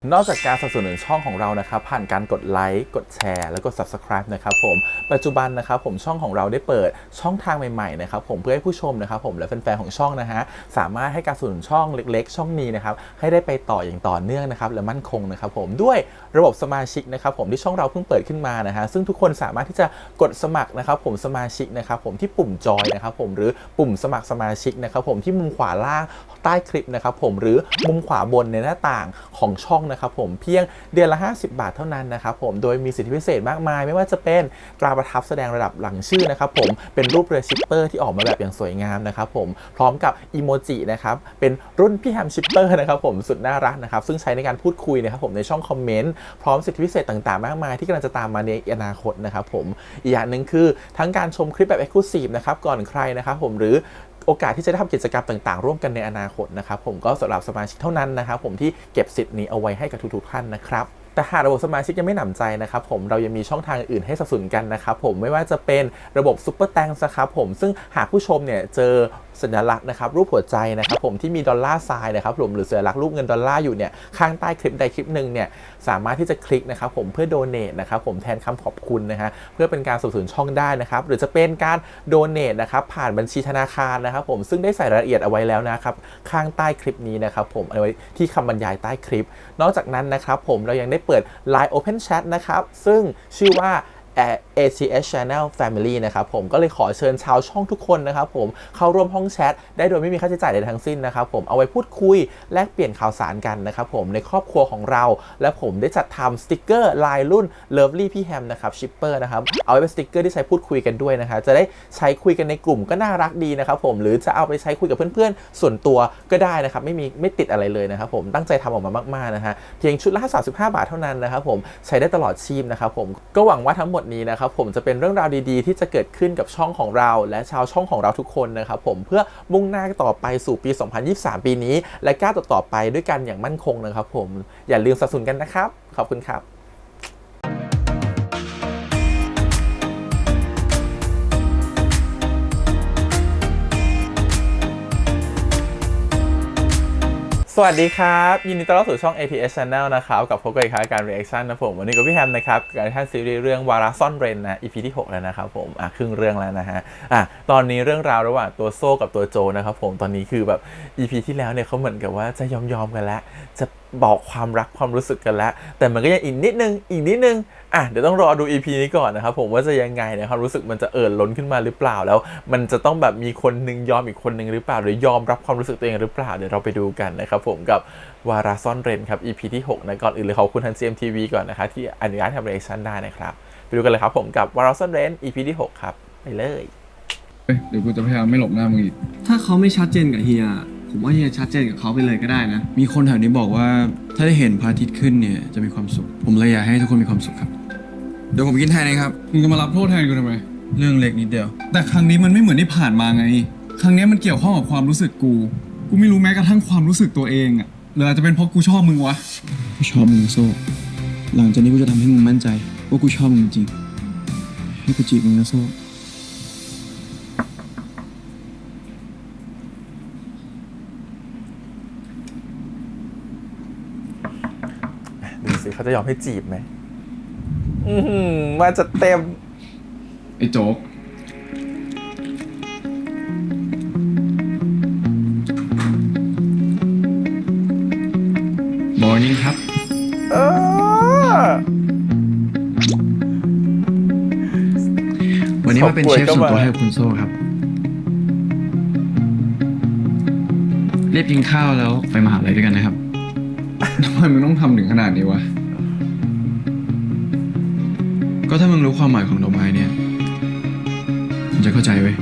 นอกจากการสนับสนุนช่องของเรานะครับผ่านการกดไลค์กดแชร์แล้วก็ Subscribe นะครับผมปัจจุบันนะครับผมช่องของเราได้เปิดช่องทางใหม่ๆนะครับผมเพื่อให้ผู้ชมนะครับผมและแฟนๆของช่องนะฮะสามารถให้การสนับสนุนช่องเล็กๆช่องนี้นะครับให้ได้ไปต่ออย่างต่อเนื่องนะครับและมั่นคงนะครับผมด้วยระบบสมาชิกนะครับผมที่ช่องเราเพิ่งเปิดขึ้นมานะฮะซึ่งทุกคนสามารถที่จะกดสมัครนะครับผมสมาชิกนะครับผมที่ปุ่มจอยนะครับผมหรือปุ่มสมัครสมาชิกนะครับผมที่มุมขวาล่างใต้คลิปนะครับผมหรือมุมขวาบนในหน้าต่างของช่องนะครับผมเพียงเดือนละ50 บาทเท่านั้นนะครับผมโดยมีสิทธิพิเศษมากมายไม่ว่าจะเป็นตราประทับแสดงระดับหลังชื่อนะครับผมเป็นรูปเรือชิปเปอร์ที่ออกมาแบบอย่างสวยงามนะครับผมพร้อมกับอีโมจินะครับเป็นรุ่นพี่แฮมชิปเปอร์นะครับผมสุดน่ารักนะครับซึ่งใช้ในการพูดคุยนะครับผมในช่องคอมเมนต์พร้อมสิทธิพิเศษต่างๆมากมายที่กำลังจะตามมาในอนาคตนะครับผมอีกอย่างหนึ่งคือทั้งการชมคลิปแบบ Exclusive นะครับก่อนใครนะครับผมหรือโอกาสที่จะได้ทำกิจกรรมต่างๆร่วมกันในอนาคตนะครับผมก็สำหรับสมาชิกเท่านั้นนะครับผมที่เก็บสิทธิ์นี้เอาไว้ให้กับทุกๆท่านนะครับแต่หากระบบสมาชิกยังไม่หนำใจนะครับผมเรายังมีช่องทางอื่นให้สนับสนุนกันนะครับผมไม่ว่าจะเป็นระบบซุปเปอร์แตงนะครับผมซึ่งหากผู้ชมเนี่ยเจอสัญลักษณ์นะครับรูปหัวใจนะครับผมที่มีดอลลาร์ไซน์นะครับผมหรือสัญลักษณ์รูปเงินดอลลาร์อยู่เนี่ยข้างใต้คลิปใดคลิปหนึ่งเนี่ยสามารถที่จะคลิกนะครับผมเพื่อโดเนทนะครับผมแทนคำขอบคุณนะฮะเพื่อเป็นการสนับสนุนช่องได้นะครับหรือจะเป็นการโดเนทนะครับผ่านบัญชีธนาคารนะครับผมซึ่งได้ใส่รายละเอียดเอาไว้แล้วนะครับข้างใต้คลิปนี้นะครับผมเอาไว้ที่คำบรรยายใต้คลิปนอกจากนั้นนะครับผมเรายังได้เปิด Line Open Chat นะครับซึ่งชื่อว่า ACS Channel Family นะครับผมก็เลยขอเชิญชาวช่องทุกคนนะครับผมเข้าร่วมห้องแชทได้โดยไม่มีค่าใช้จ่ายใดทั้งสิ้นนะครับผมเอาไว้พูดคุยแลกเปลี่ยนข่าวสารกันนะครับผมในครอบครัวของเราและผมได้จัดทำสติกเกอร์ลายรุ่น Lovely พี่แฮมนะครับชิปเปอร์นะครับเอาไว้เป็นสติกเกอร์ที่ใช้พูดคุยกันด้วยนะครับจะได้ใช้คุยกันในกลุ่มก็น่ารักดีนะครับผมหรือจะเอาไปใช้คุยกับเพื่อนๆส่วนตัวก็ได้นะครับไม่ติดอะไรเลยนะครับผมตั้งใจทำออกมามากๆนะฮะเพียงชุดละ35 บาทเท่านั้นนะครับผมใช้ได้ตลอดชีพนะครับผมก็หวังว่าทั้งหมดนี้นะครับผมจะเป็นเรื่องราวดีๆที่จะเกิดขึ้นกับช่องของเราและชาวช่องของเราทุกคนนะครับผมเพื่อมุ่งหน้าต่อไปสู่ปี 2023 ปีนี้และก้าวต่อไปด้วยกันอย่างมั่นคงนะครับผมอย่าลืมสนับสนุนกันนะครับขอบคุณครับสวัสดีครับยินดีต้อนรับสู่ช่อง ATS Channel นะครับกับพบกันอีกครั้งการ reaction นะผมวันนี้กับพี่แฮมนะครับการท่านซีรีส์เรื่องวาระซ่อนเร้นนะ EP ที่ 6 แล้วนะครับผมครึ่งเรื่องแล้วนะฮะตอนนี้เรื่องราวระหว่างตัวโซ่กับตัวโจนะครับผมตอนนี้คือแบบ EP ที่แล้วเนี่ยเขาเหมือนกับว่าจะยอมกันแล้วจะบอกความรักความรู้สึกกันแล้วแต่มันก็ยังอีกนิดนึงเดี๋ยวต้องรอดู EP นี้ก่อนนะครับผมว่าจะยังไงเนี่ยความรู้สึกมันจะล้นขึ้นมาหรือเปล่าแล้วมันจะต้องแบบมีคนนึงยอมอีกคนนึงหรือเปล่าหรือยอมรับความรู้สึกตัวเองหรือเปล่าเดี๋ยวเราไปดูกันนะครับผมกับวาระซ่อนเร้นครับ EP ที่6นะก่อนอื่นเลยขอบคุณทาง GMTV ก่อนนะคะที่อนุญาตทำ reaction ได้นะครับไปดูกันเลยครับผมกับวาระซ่อนเร้น EP ที่6ครับไปเลยเดี๋ยวกูจะพยายามไม่หลบหน้ามึงอีกถ้าเขาไม่ชัดเจนกับเฮียผมว่าเฮียชัดเจนกับเขาไปเลยก็ได้นะมีคนแถวนี้บอกว่าถ้าได้เห็นพระอาทิตย์ขึ้นเนี่ยจะมีความสุขผมเลยอยากให้ทุกคนมีความสุขครับเดี๋ยวผมกินแทนเองครับมึงจะมารับโทษแทนกูทำไมเรื่องเล็กนิดเดียวแต่ครั้งนี้มันไม่เหมือนที่ผ่านมาไงครั้งนี้มันเกี่ยวข้องกับความรู้สึกกูไม่รู้แม้กระทั่งความรู้สึกตัวเองอ่ะหรืออาจจะเป็นเพราะกูชอบมึงวะกูชอบมึงโซ่หลังจากนี้กูจะทำให้มึงมั่นใจว่ากูชอบมึงจริงให้กูจีบมึงนะโซ่ดูสิเขาจะยอมให้จีบไหมมาจะเต็มไอ้โจ๊กบอร์นิ่งครับวันนี้มาเป็นเชฟส่วนตัวให้คุณโซ่ครับรีบกินข้าวแล้วไปมหาลัยด้วยกันนะครับทำไมมึงต้องทำถึงขนาดนี้วะก็ถ้ามึงรู้ความหมายของดอกไม้เนี่ยมึงจะเข้าใจเว้ย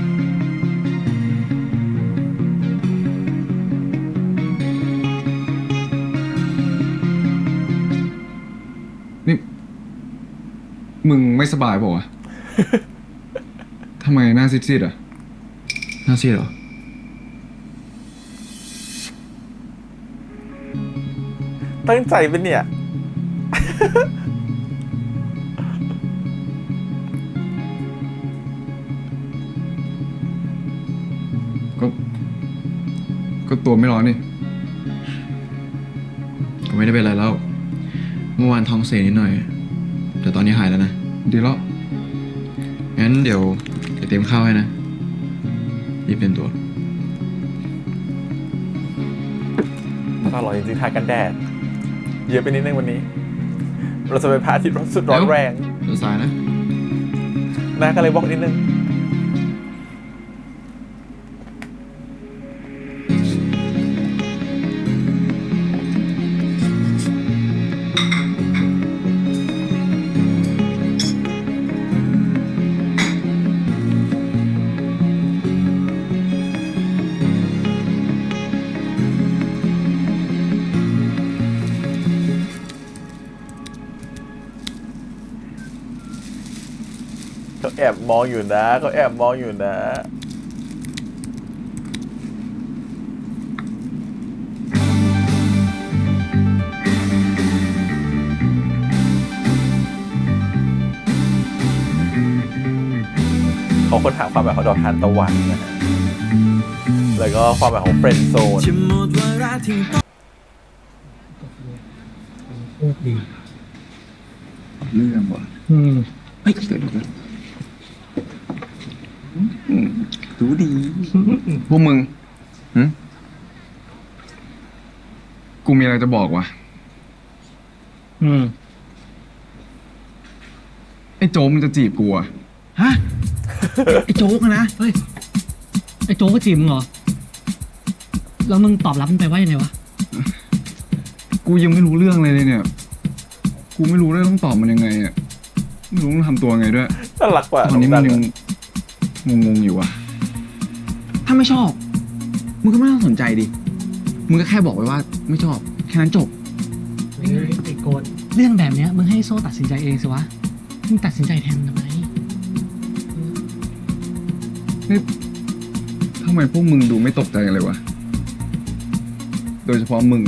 นี่มึงไม่สบายเปล่าวะ ทำไมหน้าซีดๆอ่ะน่าเสียเหรอตั้งใจเป็นเนี่ยก็ตัวไม่ร้อนนี่ก็ไม่ได้เป็นไรแล้ว เมื่อวานท้องเสียนิดหน่อย แต่ตอนนี้หายแล้วนะ ดีแล้ว งั้นเดี๋ยวเตรียมข้าวให้นะรีบเป็นตัว อร่อยจริงๆทากันแดด เยอะไปนิดนึงวันนี้ เราจะไปพระอาทิตย์สุดร้อนแรง เดี๋ยวสายนะ หน้าก็เลยบอกนิดนึง เขาแอบมองอยู่นะเขาแอบมองอยู่นะ เขาค้นหาความหมายของดอกทานตะวันนะฮะ แล้วก็ความหมายของเฟรนด์โซน เรื่องว่ะเฮ้ยเกิดอะไรรู้ดี พวกมึงหึกูมีอะไรจะบอกว่ะ ไอ้โจมมันจะจีบกูอ่ะ ฮะ ไอ้โจ๊กอะนะ เฮ้ย ไอ้โจ๊กก็จีบมึงเหรอ แล้วมึงตอบรับมันไปว่ายังไงวะ กูยังไม่รู้เรื่องเลยเนี่ย กูไม่รู้เลยต้องตอบมันยังไงอ่ะ ไม่รู้ต้องทำตัวไงด้วย น่ารักกว่า ตอนนี้มันยัง อะ งงๆอยู่อ่ะ ถ้าไม่ชอบ มึงก็ไม่ต้องสนใจดิ มึงก็แค่บอกไว้ว่าไม่ชอบ แค่นั้นจบ ไอ้โกดเรื่องแบบเนี้ยมึงให้โซ่ตัดสินใจเองสิวะ มึงตัดสินใจแทนทำไม นี่ทำไมพวกมึงดูไม่ตกใจกันเลยวะ โดยเฉพาะมึง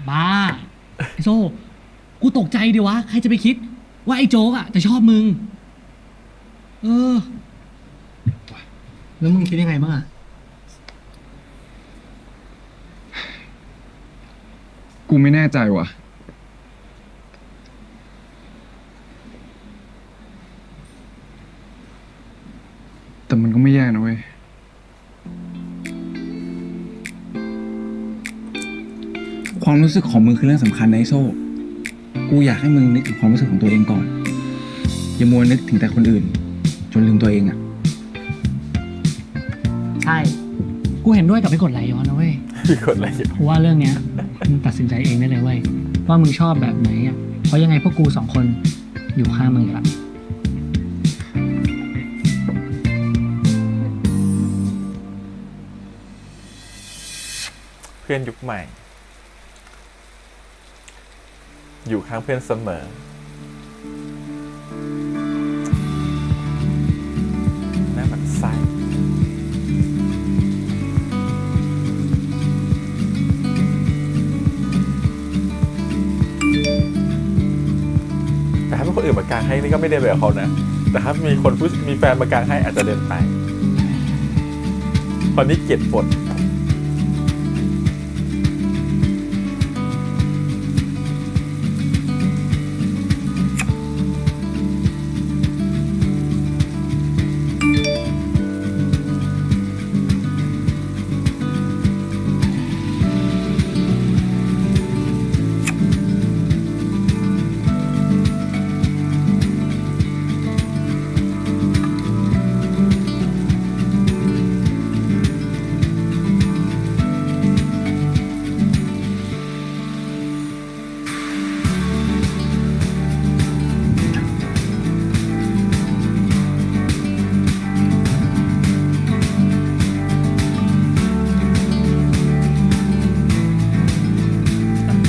บ้า ไอ้โซ่ กูตกใจดิวะ ใครจะไปคิด ว่าไอ้โจ๊กอะจะชอบมึง เออ แล้วมึงคิดยังไงบ้างอะ กูไม่แน่ใจว่ะ แต่มันก็ไม่แย่นะเว้ย ความรู้สึกของมึงคือเรื่องสำคัญนะไอ้โซ่ กูอยากให้มึงนึกถึงความรู้สึกของตัวเองก่อน อย่ามัวนึกถึงแต่คนอื่น จนลืมตัวเองอ่ะ ใช่ กูเห็นด้วยกับไปกดไหลย้อนนะเว้ย มีคนอะไรอยู่ เพราะว่าเรื่องเนี้ยมึงตัดสินใจเองได้เลยเว้ย ว่ามึงชอบแบบไหนอะเพราะยังไงพวกกูสองคนอยู่ข้างมึงอยู่ละ เพื่อนยุคใหม่ อยู่ข้างเพื่อนเสมอ หน้ามันไส้แต่ถ้าเป็นคนอื่นมากางให้นี่ก็ไม่ได้แบบเขานะ แต่ถ้ามีแฟนมากางให้อาจจะเดินไปตอนนี้เกลียดฝน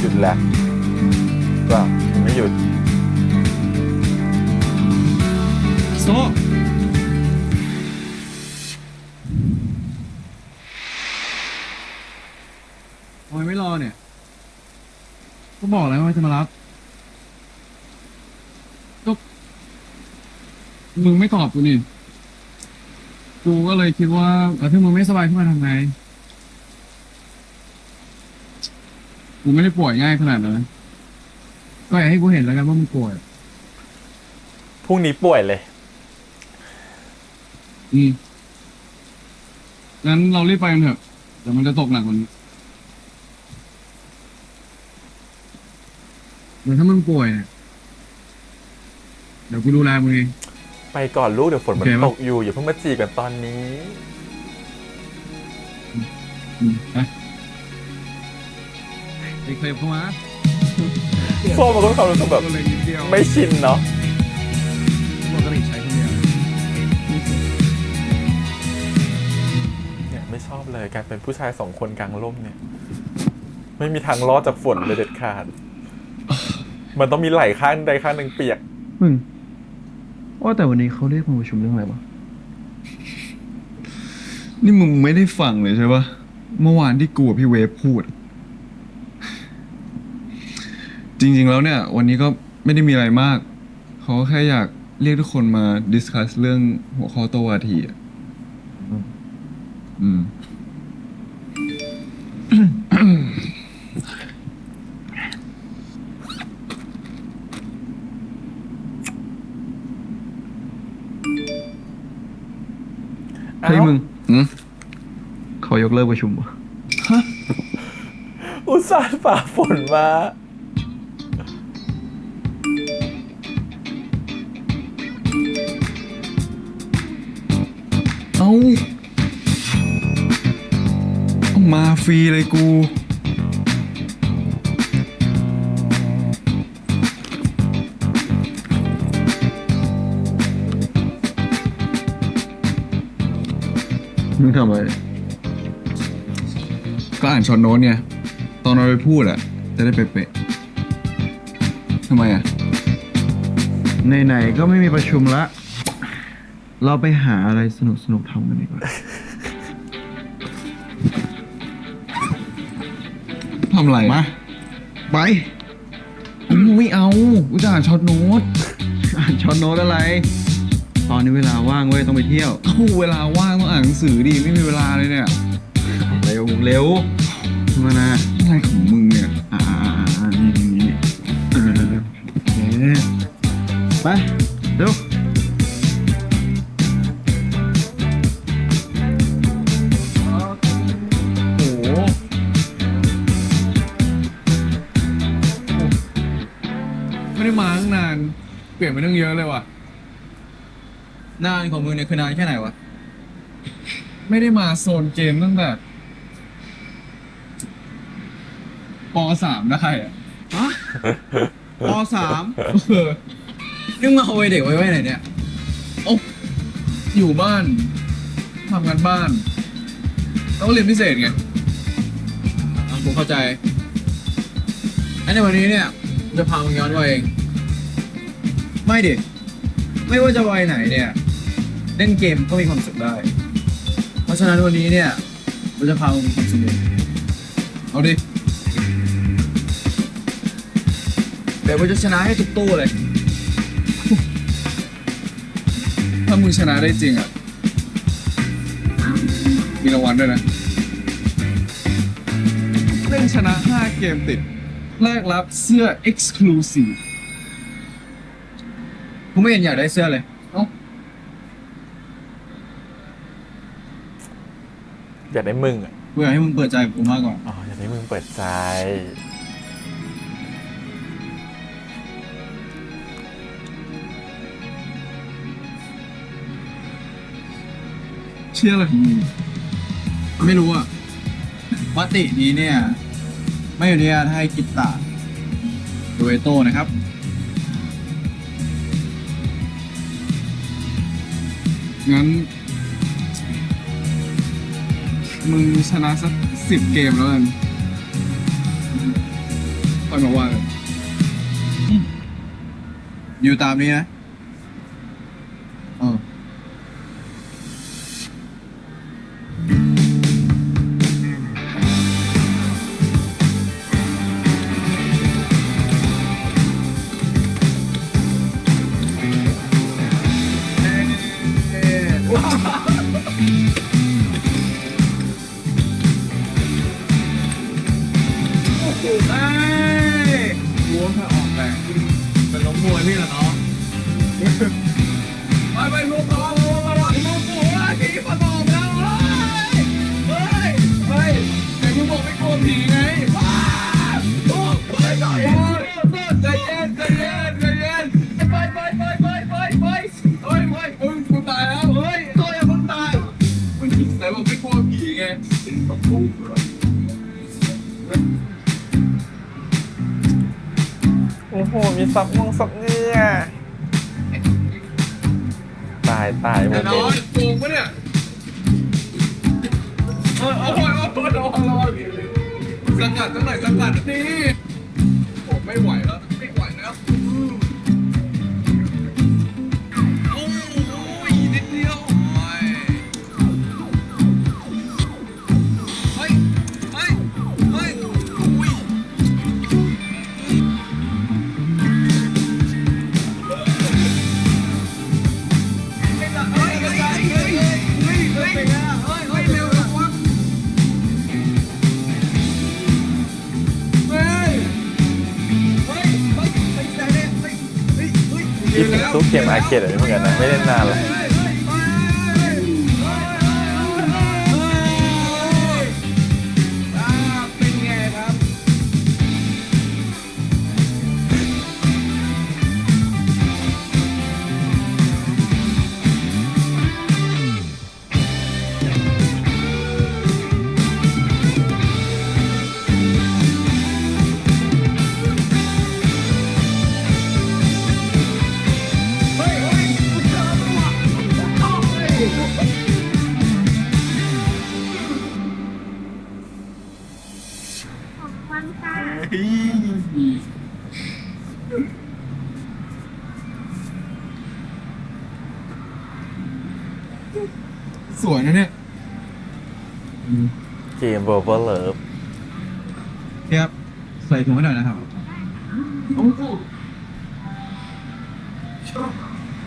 หยุดแล้วก็ไม่หยุด โซ่ทำไมไม่รอเนี่ย ก็บอกแล้วว่าจะมารับก็มึงไม่ตอบกูนี่ กูก็เลยคิดว่าถ้ามึงไม่สบายขึ้นมาทำไง กูไม่ได้ป่วยง่ายขนาดนั้น ก็อย่าให้กูเห็นแล้วกันว่ามึงโกรธ พรุ่งนี้ป่วยเลย งั้นเรารีบไปกันเถอะเดี๋ยวมันจะตกหนักกว่านี้เดี๋ยวถ้ามึงป่วยเนี่ยเดี๋ยวกูดูแลมึงเอง ไปก่อนลูกเดี๋ยวฝนมัน โอเคปะ ตกอยู่อย่าเพิ่งมาจีบกันตอนนี้ ไปไอ้เคลมเข้ามา โซ่มันก็มีความรู้สึกแบบ ตัวเล็กนิดเดียว ไม่ชินเนาะ ปกติใช้คนเดียว เนี่ยไม่ชอบเลยการเป็นผู้ชายสองคนกลางร่มเนี่ย ไม่มีทางรอดจากฝนเลยเด็ดขาด มันต้องมีไหล่ข้างใดข้างหนึ่งเปียก มึงว่าแต่วันนี้เขาเรียกมาประชุมเรื่องอะไรวะ นี่มึงไม่ได้ฟังเลยใช่ปะเมื่อวานที่กูกับพี่เวฟพูด จริงๆแล้วเนี่ย วันนี้ก็ไม่ได้มีอะไรมาก เขาแค่อยากเรียกทุกคนมาดิสคัสเรื่องหัวข้อโตวาทีอ่ะอืม เฮ้ยมึง อืม เขายกเลิกประชุมวะ อุตส่าห์ฝ่าฝนมา เอามาฟรีเลยกู มึงทำอะไร ก็อ่านช็อตโน้ตไงตอนเราไปพูดอะจะได้เป๊ะๆทำไมอะ ไหนๆก็ไม่มีประชุมละ เราไปหาอะไรสนุกๆทำกันดีกว่า ทำอะไร มา ไป ไม่เอากูจะอ่านช็อตโน้ต อ่านช็อตโน้ตอะไร ตอนนี้เวลาว่างเว้ยต้องไปเที่ยว เอ้าเวลาว่างต้องอ่านหนังสือดิไม่มีเวลาเลยเนี่ย เร็วเร็วมานะ อะไรของมึงเนี่ย นี่เอ๊ะไปเร็ว โอ้โหไม่ได้มาตั้งนาน เปลี่ยนไปตั้งเยอะเลยว่ะ นานของมึงเนี่ยคือนานแค่ไหนวะ ไม่ได้มาโซนเกมตั้งแต่ป .3 ได้อะ ปสาม เออ นี่มาเอาไว้เด็กไว้ไว้ไหนเนี่ย โอ้อยู่บ้านทำงานบ้านแล้วก็เรียนพิเศษไง ผมเข้าใจอันในวันนี้เนี่ยจะพามึงย้อนวัยเอง ไม่ดิ ไม่ว่าจะวัยไหนเนี่ย เล่นเกมก็มีความสุขได้ เพราะฉะนั้นวันนี้เนี่ยเราจะพามึงมีความสุขเอง เอาดิ เดี๋ยวเราจะชนะให้ทุกตู้เลย ถ้ามึงชนะได้จริงอ่ะ มีรางวัลด้วยนะ เล่นชนะ 5 เกมติด แลกรับเสื้อ Exclusive กูไม่เห็นอยากได้เสื้อเลย เอ้า อยากได้มึงอ่ะ กูอยากให้มึงเปิดใจกับกูมากกว่า อ๋ออยากได้มึงเปิดใจ เชื่ออะไรของมึง ไม่รู้อ่ะมตินี้เนี่ย ไม่อนุญาตให้กิตตาโดยโต้นะครับ งั้น มึงชนะสัก10 เกมแล้วกันค่อยมาว่ากัน อยู่ตามนี้นะ เออ เอ้ย รู้ว่าถ้าออกแรง พี่ละน้องไปลูกน้องลูกกูผีมาบอกแล้วเฮ้ยแต่กูบอกไม่กลัวผีไงว้าลูกไปก่อนใจเย็นไปกูตายแล้วเฮ้ยตัวอย่าเพิ่งตายมันไหนบอกไม่กลัวผีไงต้องพูด โอ้โห มีซับเนี่ยตายหม แต่ ด น เล อน ย โกงปะเนี่ยโอ้ยระวังสกัดตั้งไหนสกัดนี่ผมไม่ไหวแล้วโอ้ยนิดเดียวเฮ้ยอุ้ยคิดถึงตู้เกมอาร์เคดอะไรเหมือนกันนะ ไม่เล่นนานแล้ว เป็นไงครับ สวยนะเนี่ย เกม Verbal Love ครับใส่ถุงให้หน่อยนะครับ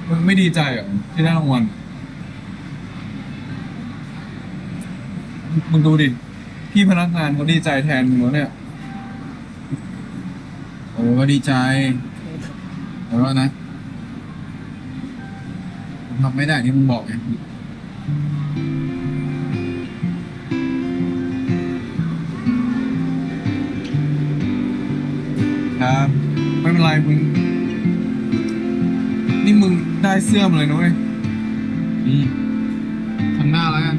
มึงไม่ดีใจเหรอที่ได้รางวัลมึงดูดิ พี่พนักงานเขาดีใจแทนมึงแล้วเนี่ย โอ้ก็ดีใจแต่ว่านะผมทำไม่ได้ที่มึงบอกไงครับไม่เป็นไรมึง นี่มึงได้เสื้อมาเลยนะเว้ยข้างหน้าแล้วกัน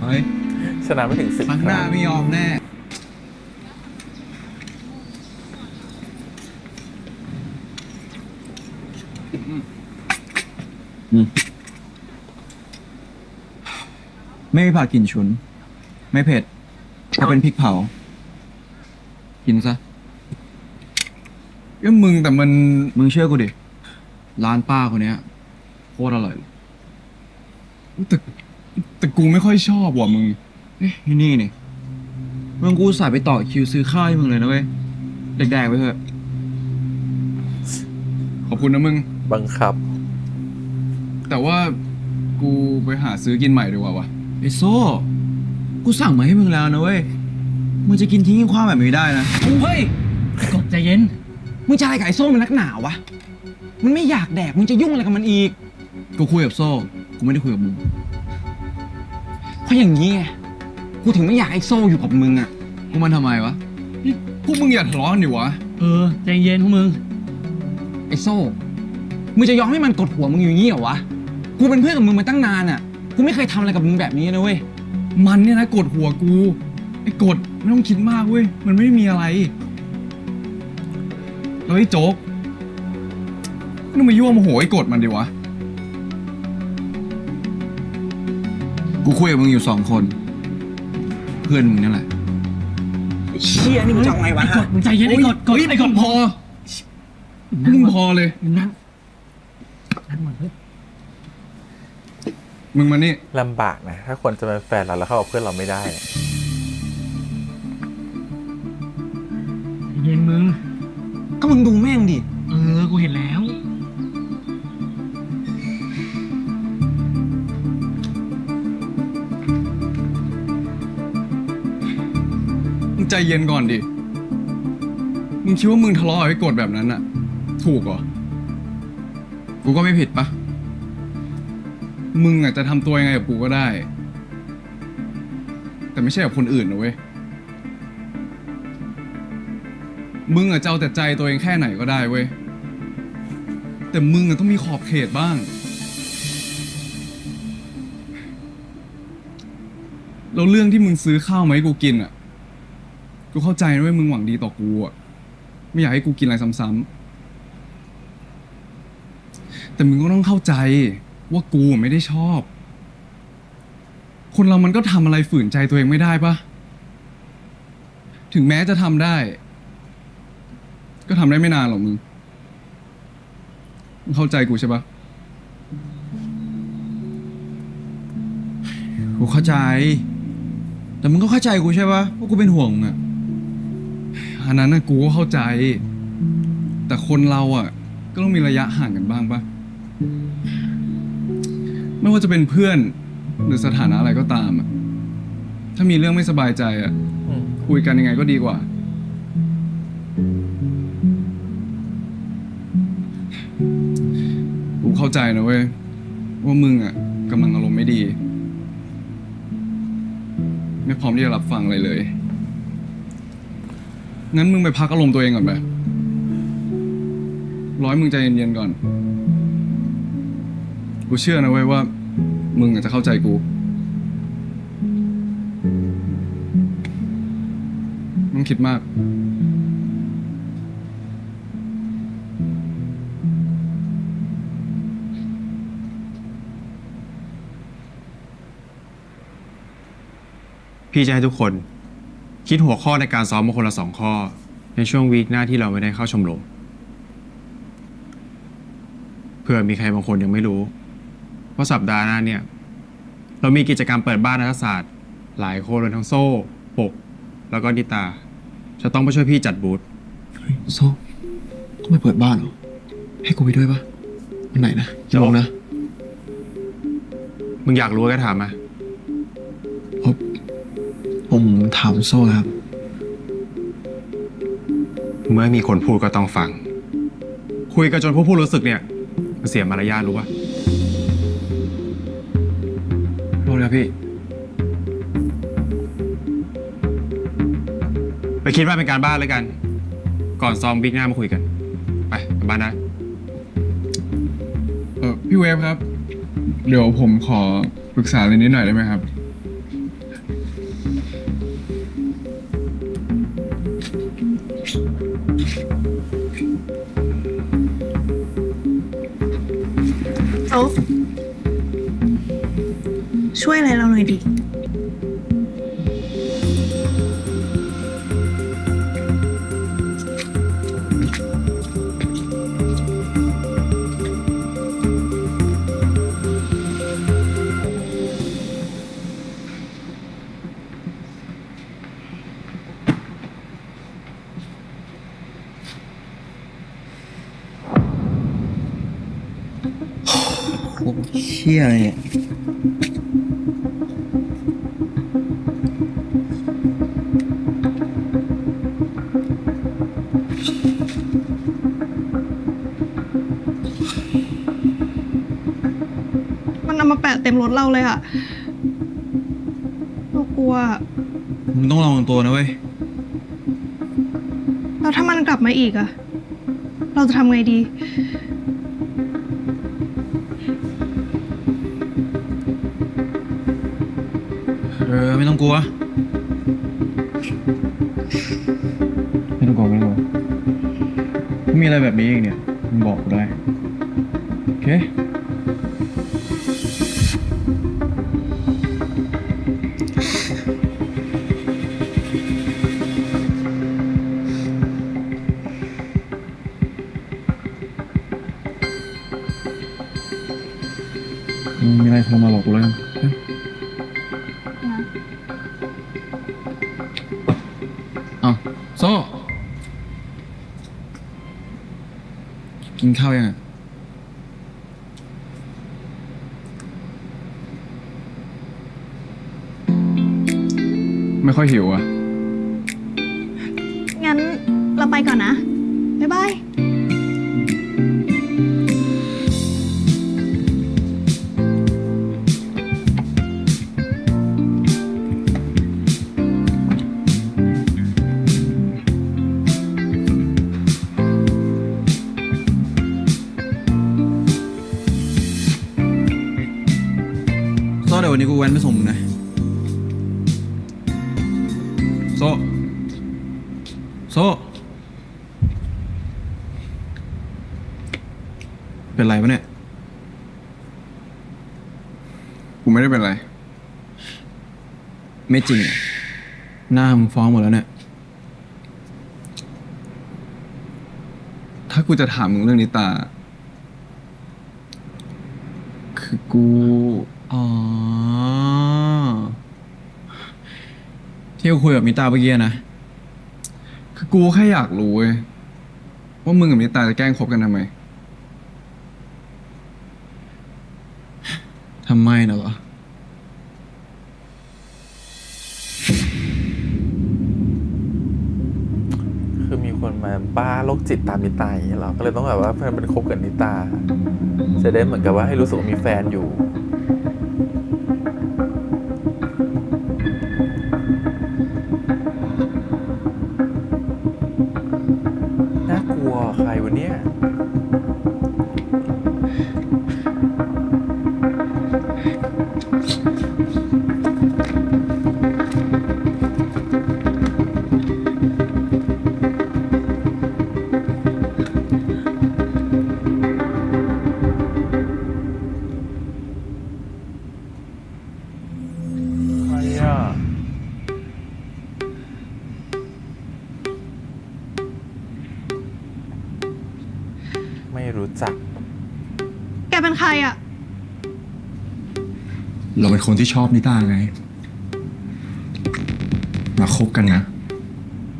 เฮ้ย ชนะไม่ถึง10 ข้างหน้าไม่ยอมแน่ ไม่มีผักกลิ่นฉุน ไม่เผ็ดถ้าเป็นพริกเผา กินซะ ก็มึงแต่มัน มึงเชื่อกูดิ ร้านป้าคนเนี้ยโคตรอร่อยเลย แต่กูไม่ค่อยชอบว่ะมึง เอ๊ะนี่นี่มึงกูสายไปต่อคิวซื้อข้าวให้มึงเลยนะเว้ยแดกๆไปเถอะ ขอบคุณนะมึง บังคับ แต่ว่ากูไปหาซื้อกินใหม่ดีกว่าวะ ไอ้โซ่ กูสั่งมาให้มึงแล้วนะเว้ย มึงจะกินทิ้งกินขว้างแบบนี้ไม่ได้นะ เฮ้ย กดใจเย็น มึงจะอะไรกับไอ้โซ่มันนักหนาวะ มันไม่อยากแดก มึงจะยุ่งอะไรกับมันอีก กูคุยกับโซ่ กูไม่ได้คุยกับมึง เพราะอย่างนี้ไง กูถึงไม่อยากให้โซ่อยู่กับมึงอะ กูมันทำไมวะ พวกมึงอย่าทะเลาะกันดิวะ ใจเย็นพวกมึง ไอ้โซ่ มึงจะยอมให้มันกดหัวมึงอยู่อย่างนี้เหรอวะ กูเป็นเพื่อนกับมึงมาตั้งนานอะกูไม่เคยทำอะไรกับมึงแบบนี้นะเว้ย มันเนี่ยนะกดหัวกู ไอ้กดไม่ต้องคิดมากเว้ย มันไม่ได้มีอะไร แล้วไอ้โจ๊กไม่ต้องมายั่วโมโหไอ้กดมันดิวะ กูคุยกับมึงอยู่2 คน เพื่อนมึงนั่นแหละ เชี่ยนี่มึงจะเอาไงวะ มึงใจเย็นไอ้กด เฮ้ย ไอ้กด พอมึงพอเลย มึงนั่งก่อนเฮ้ย มึงมานี่ ลำบากนะ ถ้าคนจะเป็นแฟนเราแล้วเข้ากับเพื่อนเราไม่ได้เนี่ย ใจเย็นมึง ก็มึงดูแม่งดิ กูเห็นแล้ว มึงใจเย็นก่อนดิ มึงคิดว่ามึงทะเลาะกับไอ้กฎแบบนั้นอะถูกเหรอ กูก็ไม่ผิดปะมึงอะจะทำตัวยังไงกับกูก็ได้ แต่ไม่ใช่กับคนอื่นนะเว้ย มึงอะจะเอาแต่ใจตัวเองแค่ไหนก็ได้เว้ย แต่มึงอะต้องมีขอบเขตบ้าง แล้วเรื่องที่มึงซื้อข้าวมาให้กูกินอ่ะ กูเข้าใจนะเว้ยมึงหวังดีต่อกูอ่ะ ไม่อยากให้กูกินอะไรซ้ำๆแต่มึงก็ต้องเข้าใจว่ากูไม่ได้ชอบ คนเรามันก็ทำอะไรฝืนใจตัวเองไม่ได้ปะ ถึงแม้จะทำได้ ก็ทำได้ไม่นานหรอกมึงเข้าใจกูใช่ปะ กูเข้าใจ แต่มึงก็เข้าใจกูใช่ปะว่ากูเป็นห่วงมึงอะ อันนั้นนะกูก็เข้าใจ แต่คนเราอ่ะ ก็ต้องมีระยะห่างกันบ้างปะไม่ว่าจะเป็นเพื่อนหรือสถานะอะไรก็ตามอ่ะ ถ้ามีเรื่องไม่สบายใจอ่ะ คุยกันยังไงก็ดีกว่า กูเข้าใจนะเว้ยว่ามึงอ่ะกำลังอารมณ์ไม่ดี ไม่พร้อมที่จะรับฟังอะไรเลย งั้นมึงไปพักอารมณ์ตัวเองก่อนไปร้อยมึงใจเย็นๆก่อน กูเชื่อนะเว้ยว่า มึงอาจจะเข้าใจกู มึงคิดมาก พี่จะให้ทุกคนคิดหัวข้อในการซ้อมมาคนละ2 ข้อ ในช่วงวีคหน้าที่เราไม่ได้เข้าชมรมเผื่อมีใครบางคนยังไม่รู้ว่าสัปดาห์หน้าเนี่ยเรามีกิจกรรมเปิดบ้านนักศาสตร์หลายคนเลยทั้งโซ่ปกแล้วก็นิตาจะต้องไปช่วยพี่จัดบูธ โซ่ต้องไปเปิดบ้านเหรอ ให้กูไปด้วยปะวันไหนนะกี่โมงนะ มึงอยากรู้ก็ถามมา ผมถามโซ่ครับ เมื่อมีคนพูดก็ต้องฟัง คุยกันจนผู้พูดรู้สึกเนี่ยมันเสียมารยาทรู้ปะ โทษครับพี่ ไปคิดว่าเป็นการบ้านเลยกัน ก่อนซ้อมวีคหน้ามาคุยกันไปกลับบ้านนะ พี่เวฟครับ เดี๋ยวผมขอปรึกษาอะไรนิดหน่อยได้ไหมครับ โจ๊กช่วยอะไรเราหน่อยดิ เชี่ยอะไรเนี่ย มันเอามาแปะเต็มรถเราเลยอะเรากลัว มึงต้องระวังตัวนะเว้ย แล้วถ้ามันกลับมาอีกอะเราจะทำไงดี ไม่ต้องกลัว ไม่ต้องกลัวไม่ต้องกลัวถ้ามีอะไรแบบนี้อีกเนี่ยมึงบอกกูได้ โอเค มีอะไรโทรมาบอกกูเลยอ้าวโซ่กินข้าวยังอะไม่ค่อยหิวอ่ะ งั้นเรา เราไปก่อนนะ บ๊ายบาย โซ่เดี๋ยววันนี้กูแว้นไปส่งมึงนะโซ่โซ่เป็นไรปะเนี่ย กูไม่ได้เป็นไร ไม่จริงอะหน้ามึงฟ้องหมดแล้วเนี่ย ถ้ากูจะถามมึงเรื่องนิตา คือกู อ๋อ ที่กูคุยกับมิตาเมื่อกี้นะ คือกูแค่อยากรู้เว้ยว่ามึงกับนิตาจะแกล้งคบกันทำไม ทำไมนะเหรอ คือมีคนมาบ้าโรคจิตตามนิตาอย่างเงี้ยเหรอก็เลยต้องแบบว่าเพื่อนเป็นคบกับนิตา จะได้เหมือนกับว่าให้รู้สึกว่ามีแฟนอยู่ น่ากลัวใครวะเนี่ย ใครอ่ะ ไม่รู้จัก แกเป็นใครอะ เราเป็นคนที่ชอบนิตาไง มาคบกันนะ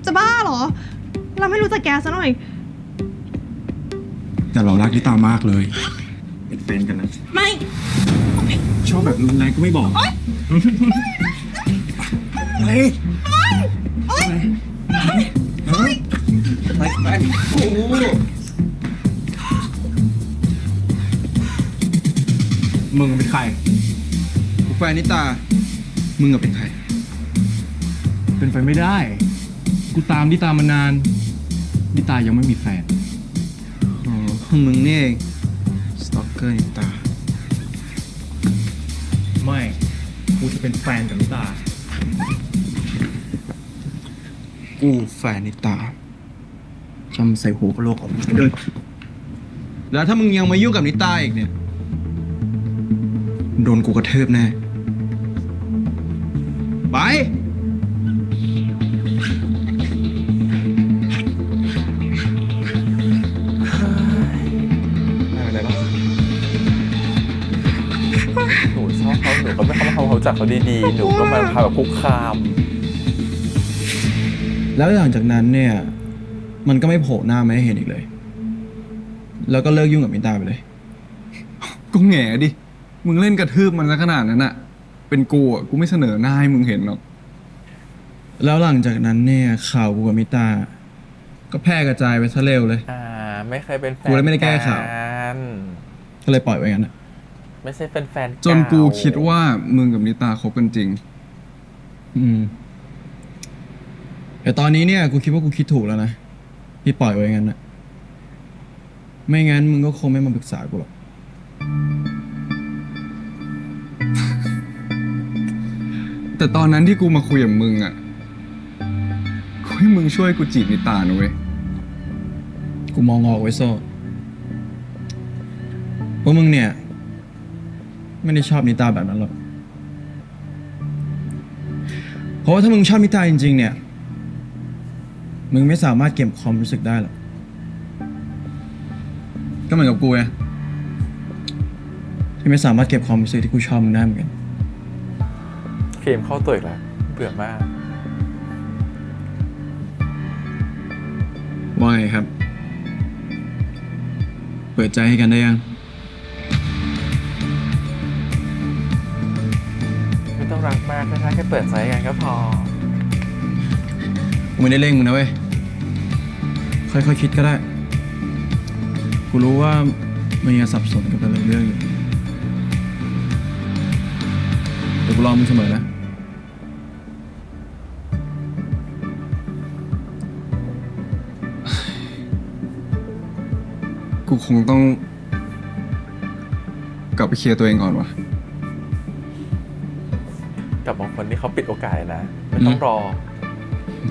จะบ้าเหรอ เราไม่รู้จักแกซะหน่อย แต่เรารักนิตามากเลย เป็นแฟนกันนะ ไม่ ชอบแบบรุนแรงก็ไม่บอกอะไรมึงเป็นใคร กูแฟนนิตา มึงอะเป็นใคร เป็นไปไม่ได้ กูตามนิตามานานนิตายังไม่มีแฟน อ๋อ มึงนี่เองสตอกเกอร์นิตา ไม่ กูจะเป็นแฟนกับนิตา กูแฟนนิตาจำใส่หัวกะโหลกของมึงเลย แล้วถ้ามึงยังมายุ่งกับนิตาอีกเนี่ย โดนกูกระทืบแน่ ไป ไม่เป็นไรหรอกหนูชอบเขาหนูก็ไม่เข้ามาทำความรู้จักเขาดีๆ หนูก็มาพาแบบคุกคาม แล้วหลังจากนั้นเนี่ย มันก็ไม่โผล่หน้ามาให้เห็นอีกเลย แล้วก็เลิกยุ่งกับนิตาไปเลย ก็แง่ดิ มึงเล่นกระทืบมันซะขนาดนั้นอะเป็นกูอะกูไม่เสนอหน้าให้มึงเห็นหรอก แล้วหลังจากนั้นเนี่ยข่าวกูกับมิตา ก็แพร่กระจายไปซะเร็วเลย ไม่เคยเป็นแฟน กูเลยไม่ได้แก้ข่าว กัน ก็เลยปล่อยไว้งั้นอะ ไม่ใช่เป็นแฟน จนกู เา คิดว่ามึงกับนิตาคบกันจริง อืม แต่ตอนนี้เนี่ยกูคิดว่ากูคิดถูกแล้วนะที่ปล่อยไว้งั้นอะไม่งั้นมึงก็คงไม่มาปรึกษากูหรอก แต่ตอนนั้นที่กูมาคุยกับมึงอะกูให้มึงช่วยกูจีบนิตานะเว้ย กูมองออกไว้โซ่เพราะมึงเนี่ย ไม่ได้ชอบนิตาแบบนั้นหรอก เพราะว่าถ้ามึงชอบนิตาจริงๆเนี่ย มึงไม่สามารถเก็บความรู้สึกได้หรอก ก็เหมือนกับกูไงที่ไม่สามารถเก็บความรู้สึกที่กูชอบมึงได้เหมือนกัน เคมเข้าตัวอีกแล้วเบื่อมาก ว่าไงครับ เปิดใจให้กันได้ยัง ไม่ต้องรักมากนะคะแค่เปิดใจกันก็พอ กูไม่ได้เร่งมึงนะเว้ย ค่อยๆคิดก็ได้ กูรู้ว่ามึงยังสับสนกับแต่ละเรื่องอยู่แต่กูรอมึงเสมอนะ กูคงต้อง กลับไปเคลียร์ตัวเองก่อนวะ กับบางคนที่เขาปิดโอกาสเลยนะ ไม่ต้องรอ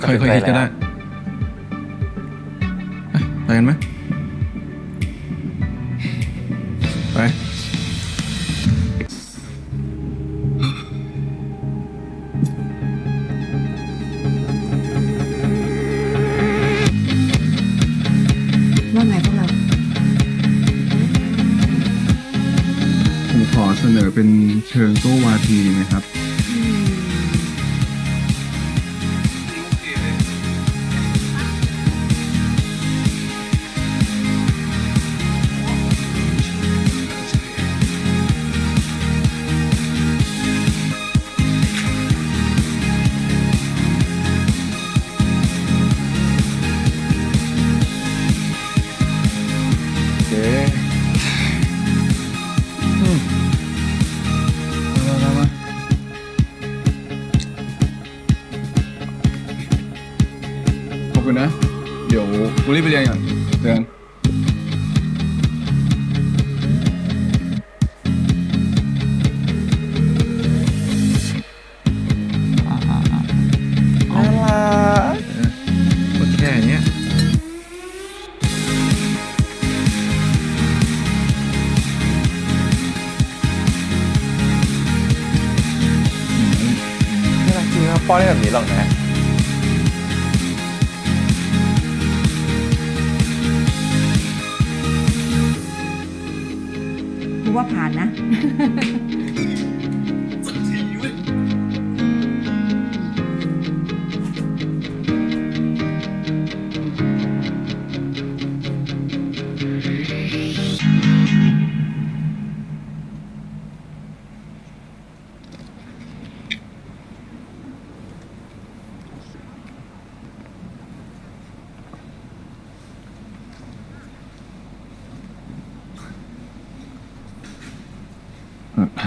ค่อยๆคิดก็ได้ไปกันไหมไป ว่าไงพวกเรา ผมขอเสนอเป็นเชิงโต้วาทีดีไหมครับ โอเคมาขอบคุณนะ เดี๋ยวกูรีบไปเรียนก่อนเจอกัน น่ารัก ก็แค่เนี้ย น่ารักจริงนะป้อนได้แบบนี้หรอกนะ กูว่าผ่านนะ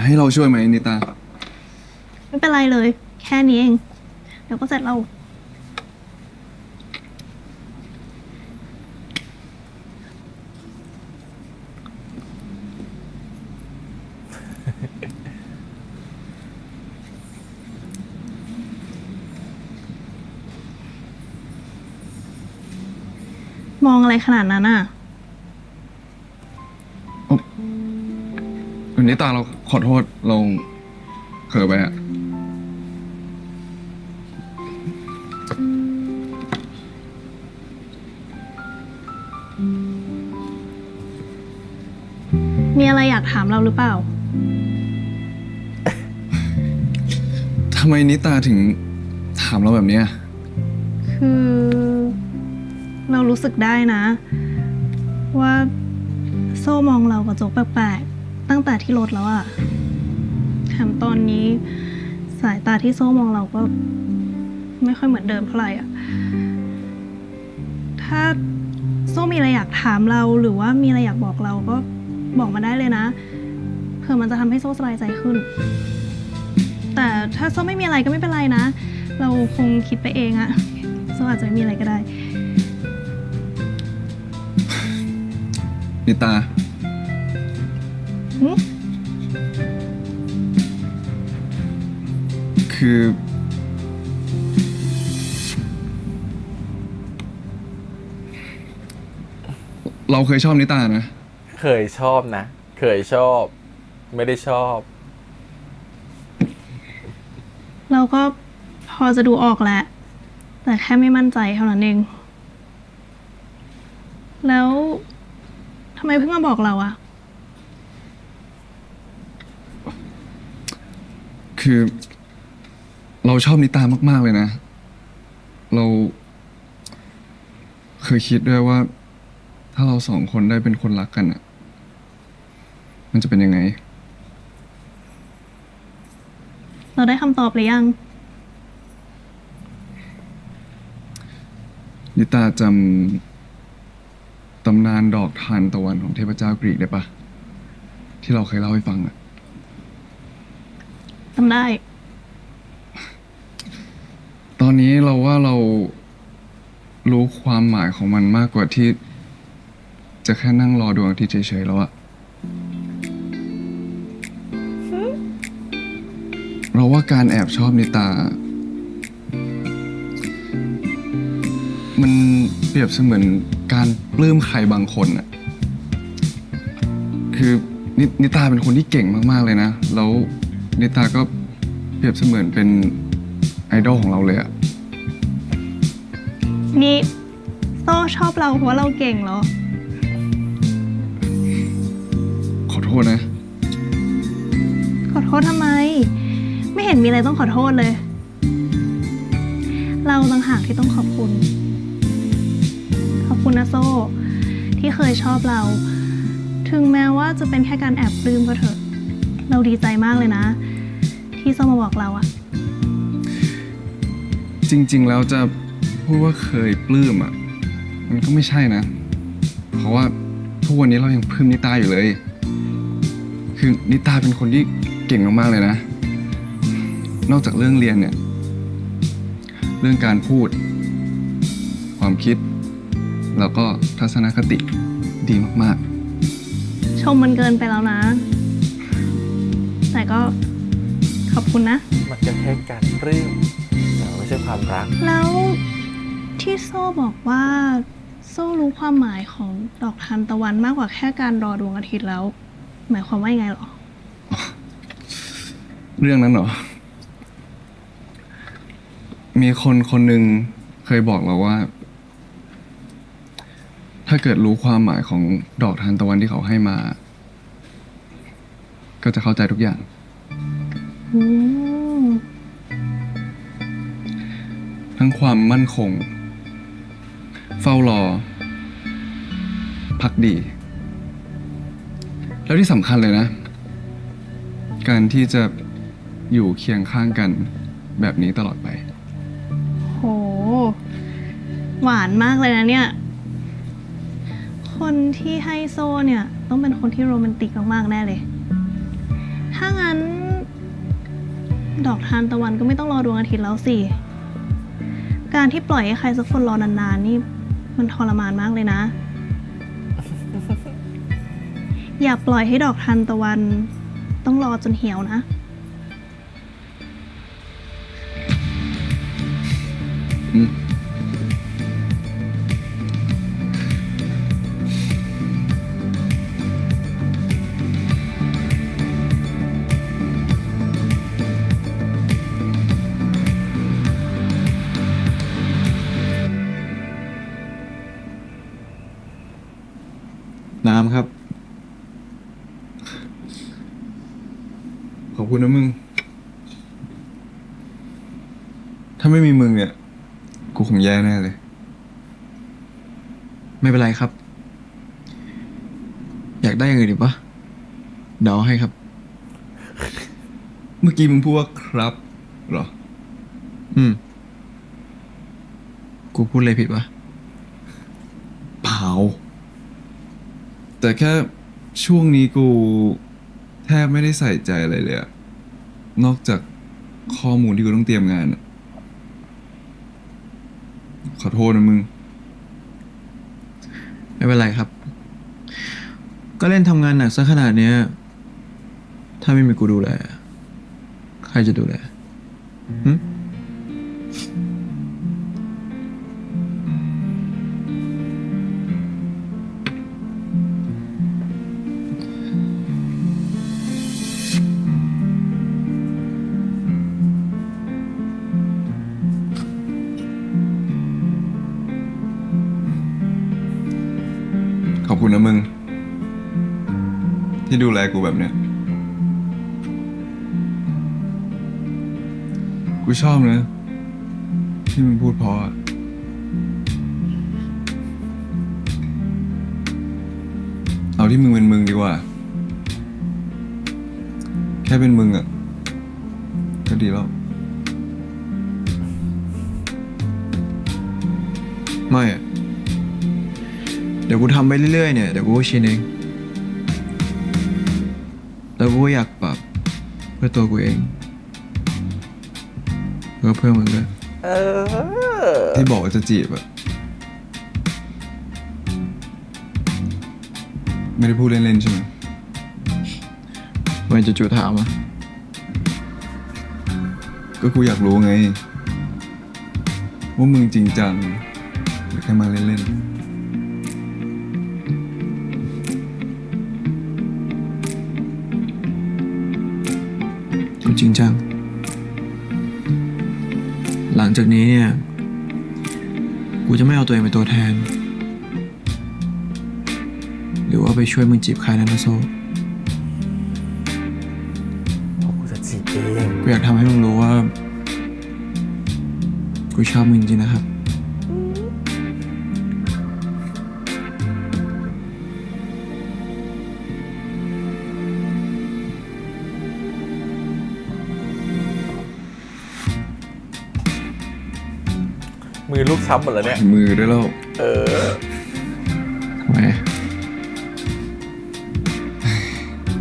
ให้เราช่วยไหมนิตา ไม่เป็นไรเลย แค่นี้เอง เดี๋ยวก็เสร็จเรา มองอะไรขนาดนั้นอ่ะ นิตาเราขอโทษเราเผลอไปอะ มีอะไรอยากถามเราหรือเปล่า ทำไมนิตาถึงถามเราแบบเนี้ย คือเรารู้สึกได้นะ ว่าโซ่มองเรากับโจ๊กแปลกๆตั้งแต่ที่รถแล้วอะแถมตอนนี้สายตาที่โซ่มองเราก็ไม่ค่อยเหมือนเดิมเท่าไหร่อะถ้าโซ่มีอะไรอยากถามเราหรือว่ามีอะไรอยากบอกเราก็บอกมาได้เลยนะเผื่อมันจะทำให้โซ่สบายใจขึ้น แต่ถ้าโซ่ไม่มีอะไรก็ไม่เป็นไรนะ เราคงคิดไปเองอะโซ่อาจจะไม่มีอะไรก็ได้ นิตา หึ คือ เราเคยชอบนิตานะ เคยชอบนะ เคยชอบ ไม่ได้ชอบ เราก็พอจะดูออกแหละ แต่แค่ไม่มั่นใจเท่านั้นเอง แล้วทำไมเพิ่งมาบอกเราอะ คือเราชอบนิตามากๆเลยนะ เราเคยคิดด้วยว่า ถ้าเราสองคนได้เป็นคนรักกันอ่ะ มันจะเป็นยังไง เราได้คำตอบหรือยัง นิตาจ ตำนานดอกทานตะวันของเทพเจ้ากรีกได้ปะที่เราเคยเล่าให้ฟังอะ จำได้ ตอนนี้เราว่าเรารู้ความหมายของมันมากกว่าที่ จะแค่นั่งรอดวงอาทิตย์เฉยๆแล้วอะเราว่าการแอบชอบนิตา มันเปรียบเสมือนการปลื้มใครบางคนอะคือนิตาเป็นคนที่เก่งมากๆเลยนะ แล้วนิตาก็เปรียบเสมือนเป็นไอดอลของเราเลยอะ นี่โซ่ชอบเราเพราะว่าเราเก่งเหรอ ขอโทษนะ ขอโทษทำไม ไม่เห็นมีอะไรต้องขอโทษเลย เราต่างหากที่ต้องขอบคุณ ขอบคุณนะโซ่ ที่เคยชอบเรา ถึงแม้ว่าจะเป็นแค่การแอบปลื้มก็เถอะ เราดีใจมากเลยนะ ที่โซ่มาบอกเราอะ จริงๆ แล้วจะพูดว่าเคยปลื้มอ่ะ มันก็ไม่ใช่นะ เพราะว่าทุกวันนี้เรายังปลื้มนิตาอยู่เลย คือนิตาเป็นคนที่เก่งมากๆเลยนะ นอกจากเรื่องเรียนเนี่ย เรื่องการพูด ความคิด แล้วก็ทัศนคติดีมาก ชมมันเกินไปแล้วนะ แต่ก็ขอบคุณนะ มันก็แค่การปลื้มแต่ไม่ใช่ความรัก แล้วที่โซ่บอกว่าโซ่รู้ความหมายของดอกทานตะวันมากกว่าแค่การรอดวงอาทิตย์แล้ว หมายความว่ายังไงหรอ ๆ เรื่องนั้นเหรอ มีคนคนหนึ่งเคยบอกเราว่า ถ้าเกิดรู้ความหมายของดอกทานตะวันที่เขาให้มา ก็จะเข้าใจทุกอย่าง อืม ทั้งความมั่นคง เฝ้ารอ พักดี แล้วที่สำคัญเลยนะ การที่จะอยู่เคียงข้างกันแบบนี้ตลอดไป โห หวานมากเลยนะเนี่ย คนที่ให้โซ่เนี่ยต้องเป็นคนที่โรแมนติกมากๆแน่เลย ถ้างั้น ดอกทานตะวันก็ไม่ต้องรอดวงอาทิตย์แล้วสิ การที่ปล่อยให้ใครสักคนรอนานๆนี่มันทรมานมากเลยนะ อย่าปล่อยให้ดอกทานตะวันต้องรอจนเหี่ยวนะ อืม น้ำครับ ขอบคุณนะมึง ถ้าไม่มีมึงเนี่ย กูคงแย่แน่เลย ไม่เป็นไรครับ อยากได้อย่างอื่นอีกปะเดาให้ครับ เมื่อกี้มึงพูดว่าครับเหรอ อืม กูพูดอะไรผิดปะ เปล่า แต่แค่ช่วงนี้กูแทบไม่ได้ใส่ใจอะไรเลยอะนอกจากข้อมูลที่กูต้องเตรียมงานอะขอโทษนะมึง ไม่เป็นไรครับ ก็เล่นทำงานหนักซะขนาดเนี้ย ถ้าไม่มีกูดูแล ใครจะดูแลหึ ขอบคุณนะมึง ที่ดูแลกูแบบเนี้ย กูชอบนะที่มึงพูดเพราะอะเอาที่มึงเป็นมึงดีกว่า แค่เป็นมึงอ่ะ ก็ดีแล้ว ไม่อะ เดี๋ยวกูทำไปเรื่อยๆเนี่ย เดี๋ยวกูก็ชินเอง แล้วกูก็อยากปรับเพื่อตัวกูเองเพื่อเพื่อนมึงด้วย เออ ที่บอกว่าจะจีบอะไม่ได้พูดเล่นๆใช่ไหม ทำไมจู่ๆถามอ่ะ ก็กูอยากรู้ไง ว่ามึงจริงจังหรือแค่มาเล่น กูจริงจัง หลังจากนี้เนี่ย กูจะไม่เอาตัวเองเป็นตัวแทน หรือว่าไปช่วยมึงจีบใครนะนะโซ เพราะกูจะจีบเอง กูอยากทำให้มึงรู้ว่า กูชอบมึงจริงๆนะครับ มือลูกช้ำหมดแล้วเนี่ย ๆมือด้วยแล้ว เออ ทำไม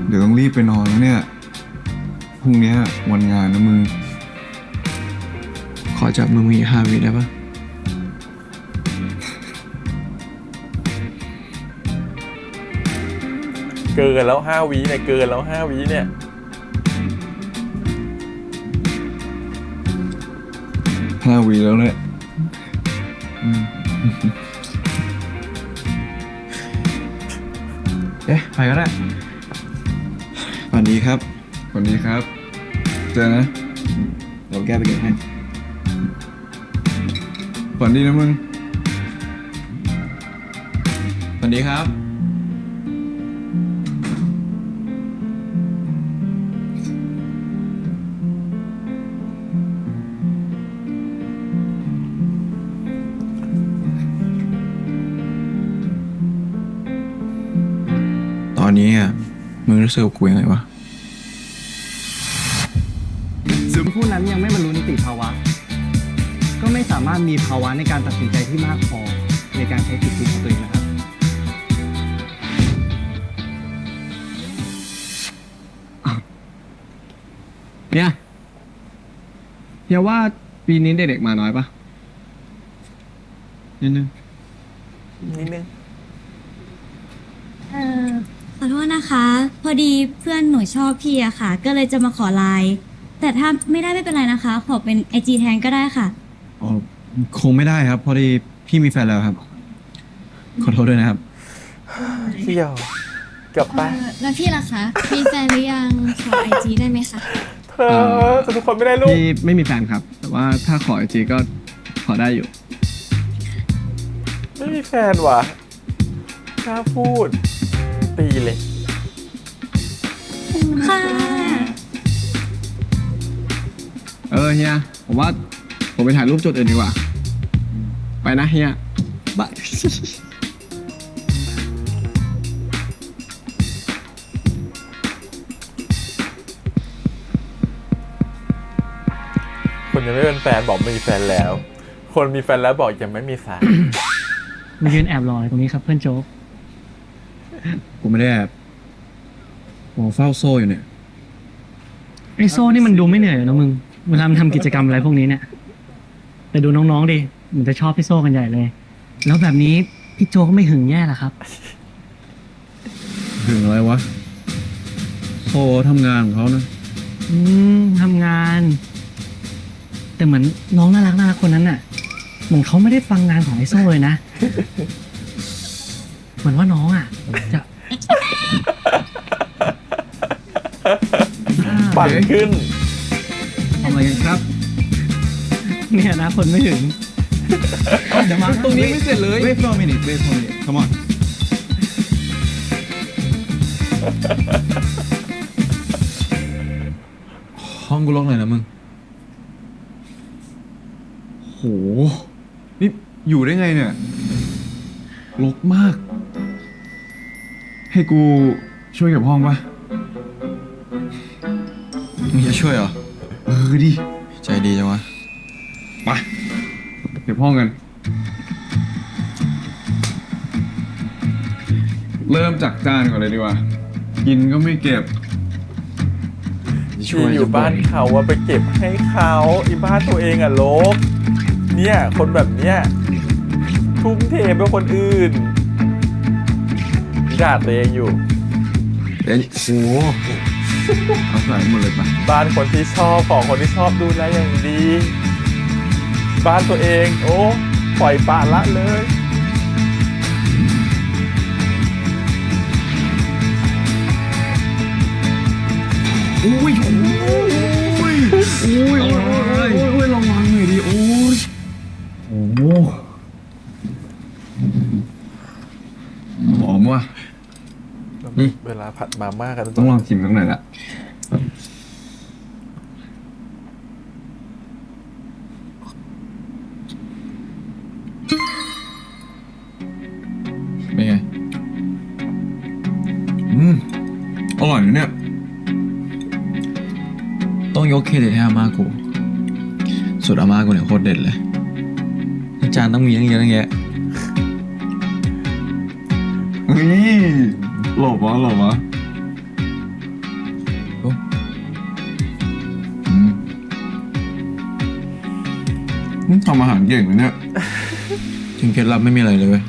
เดี๋ยวต้องรีบไปนอนแล้วเนี่ย พรุ่งเนี้ยวันงานนะมึง ขอจับมือมึงอีก5 วิได้ปะ เกินแล้ว5 วิเนี่ย เกินแล้ว5 วิเนี่ย 5 วิแล้วเนี่ย เอ๊ะ ไปก็ได้สวัสดีครับ สวัสดีครับ เจอนะ เดี๋ยวแก้ไปเก็บให้ ฝันดีนะมึง สวัสดีครับ ตอนนี้อ่ะ มึงรู้สึกกับกูยังไงวะ ผู้นั้นยังไม่บรรลุนิติภาวะ ก็ไม่สามารถมีภาวะในการตัดสินใจที่มากพอในการใช้สิทธิของตัวเองนะครับ เนี่ยเฮียว่าปีนี้เด็กๆมาน้อยปะ นิดนึง นิดนึง ขอโทษนะคะ พอดีเพื่อนหนูชอบพี่อะค่ะ ก็เลยจะมาขอไลน์แต่ถ้าไม่ได้ไม่เป็นไรนะคะ ขอเป็น IG แทนก็ได้ค่ะ อ๋อ คงไม่ได้ครับ พอดีพี่มีแฟนแล้วครับ ขอโทษด้วยนะครับ เที่ยวกลับไป แล้วพี่ล่ะคะ มีแฟนหรือยังขอ IG ได้ไหมคะ เธอจะทุกคนไม่ได้ลูก พี่ไม่มีแฟนครับ แต่ว่าถ้าขอไอจีก็ขอได้อยู่ ไม่มีแฟนว่ะกล้าพูด ตีเลย ค่ะ เฮีย ผมว่าผมไปถ่ายรูปจุดอื่นดีกว่า ไปนะเฮียบาย คนยังไม่เป็นแฟนบอกไม่มีแฟนแล้ว คนมีแฟนแล้วบอกยังไม่มีแฟน มายืนแอบรออยู่ตรงนี้ครับเพื่อนโจ๊ก กูไม่ได้แอบผมเฝ้าโซ่อยู่เนี่ย ไอโซ่นี่มันดูไม่เหนื่อยเลยนะมึง เวลามันทำกิจกรรมอะไรพวกนี้เนี่ย แต่ดูน้องๆดิมันจะชอบพี่โซ่กันใหญ่เลย แล้วแบบนี้พี่โจ๊กก็ไม่หึงแย่หรอครับ ถึงอะไรวะ โซ่ทำงานของเขานะ ทำงาน แต่เหมือนน้องน่ารักคนนั้นน่ะ เหมือนเขาไม่ได้ฟังงานของไอโซ่เลยนะ เหมือนว่าน้องอ่ะจะ ปั่นขึ้น ทำอะไรกันครับ เนี่ยนะคนไม่ถึง เดี๋ยวมาตรงนี้ไม่เสร็จเลย Wait for a minute Wait for a minute Come on ห้องกูล็อกหน่อยนะมึง โห นี่อยู่ได้ไงเนี่ยรกมาก ให้กูช่วยเก็บห้องปะ มึงจะช่วยเหรอ ดิ ใจดีจังวะ ไปเก็บห้องกัน เริ่มจากจานก่อนเลยดีกว่า กินก็ไม่เก็บ ที่อยู่บ้านเขาว่าไปเก็บให้เขาอีบ้านตัวเองอะโลกเนี่ยคนแบบเนี้ยทุ่มเทเพื่อคนอื่นด่าตัวเองอยู่ โอ้โหเอาใส่หมดเลยปะ บ้านคนที่ชอบของคนที่ชอบดูแลอย่างดี บ้านตัวเองโอ้ปล่อยปละละเลย อุ้ยโอ้ยโอ้ยโอ้ยโอ้ยระวังหน่อยดิโอ้ยโอ้โหหอมว่ะ เวลาผัดมาม่ากัน ต้องลองชิมสักหน่อยละเป็นไงอร่อยนะเนี่ย ต้องยกเครดิตให้อาม่ากูสุดอาม่ากูเนี่ยโคตรเด็ดเลยจานต้องมีตั้งเยอะตั้งแยะ เฮ้ยหลบวะโอ้ทำอาหารเก่งเลยเนี่ย จริงเคล็ดลับไม่มีอะไรเลยเว้ย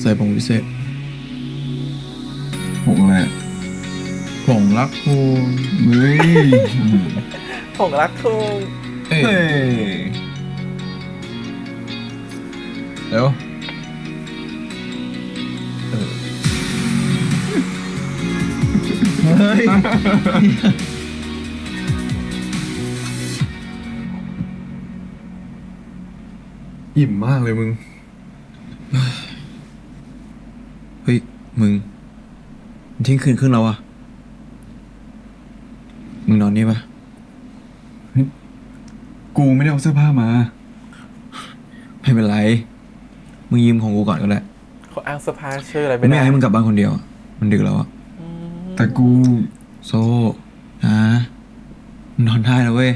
ใส่ผงพิเศษ ผงอะไร ผงรักคู เฮ้ย ของรักคุง เอ้ย เฮ้ย เดี๋ยวเฮ้ย อิ่มมากเลยมึง เฮ้ยมึงเที่ยงคืนครึ่งแล้วอะมึงนอนนี่ปะ กูไม่ได้เอาเสื้อผ้ามา ไม่เป็นไรมึงยืมของกูก่อนก็ได้ เขาอ้างเสื้อผ้าชื่ออะไร กู ไม่ ไม่อ ได้ ยากให้มึงกลับบ้านคนเดียวอะมันดึกแล้วอะ แต่กู โซ่นะมึงนอนได้แล้วเว้ย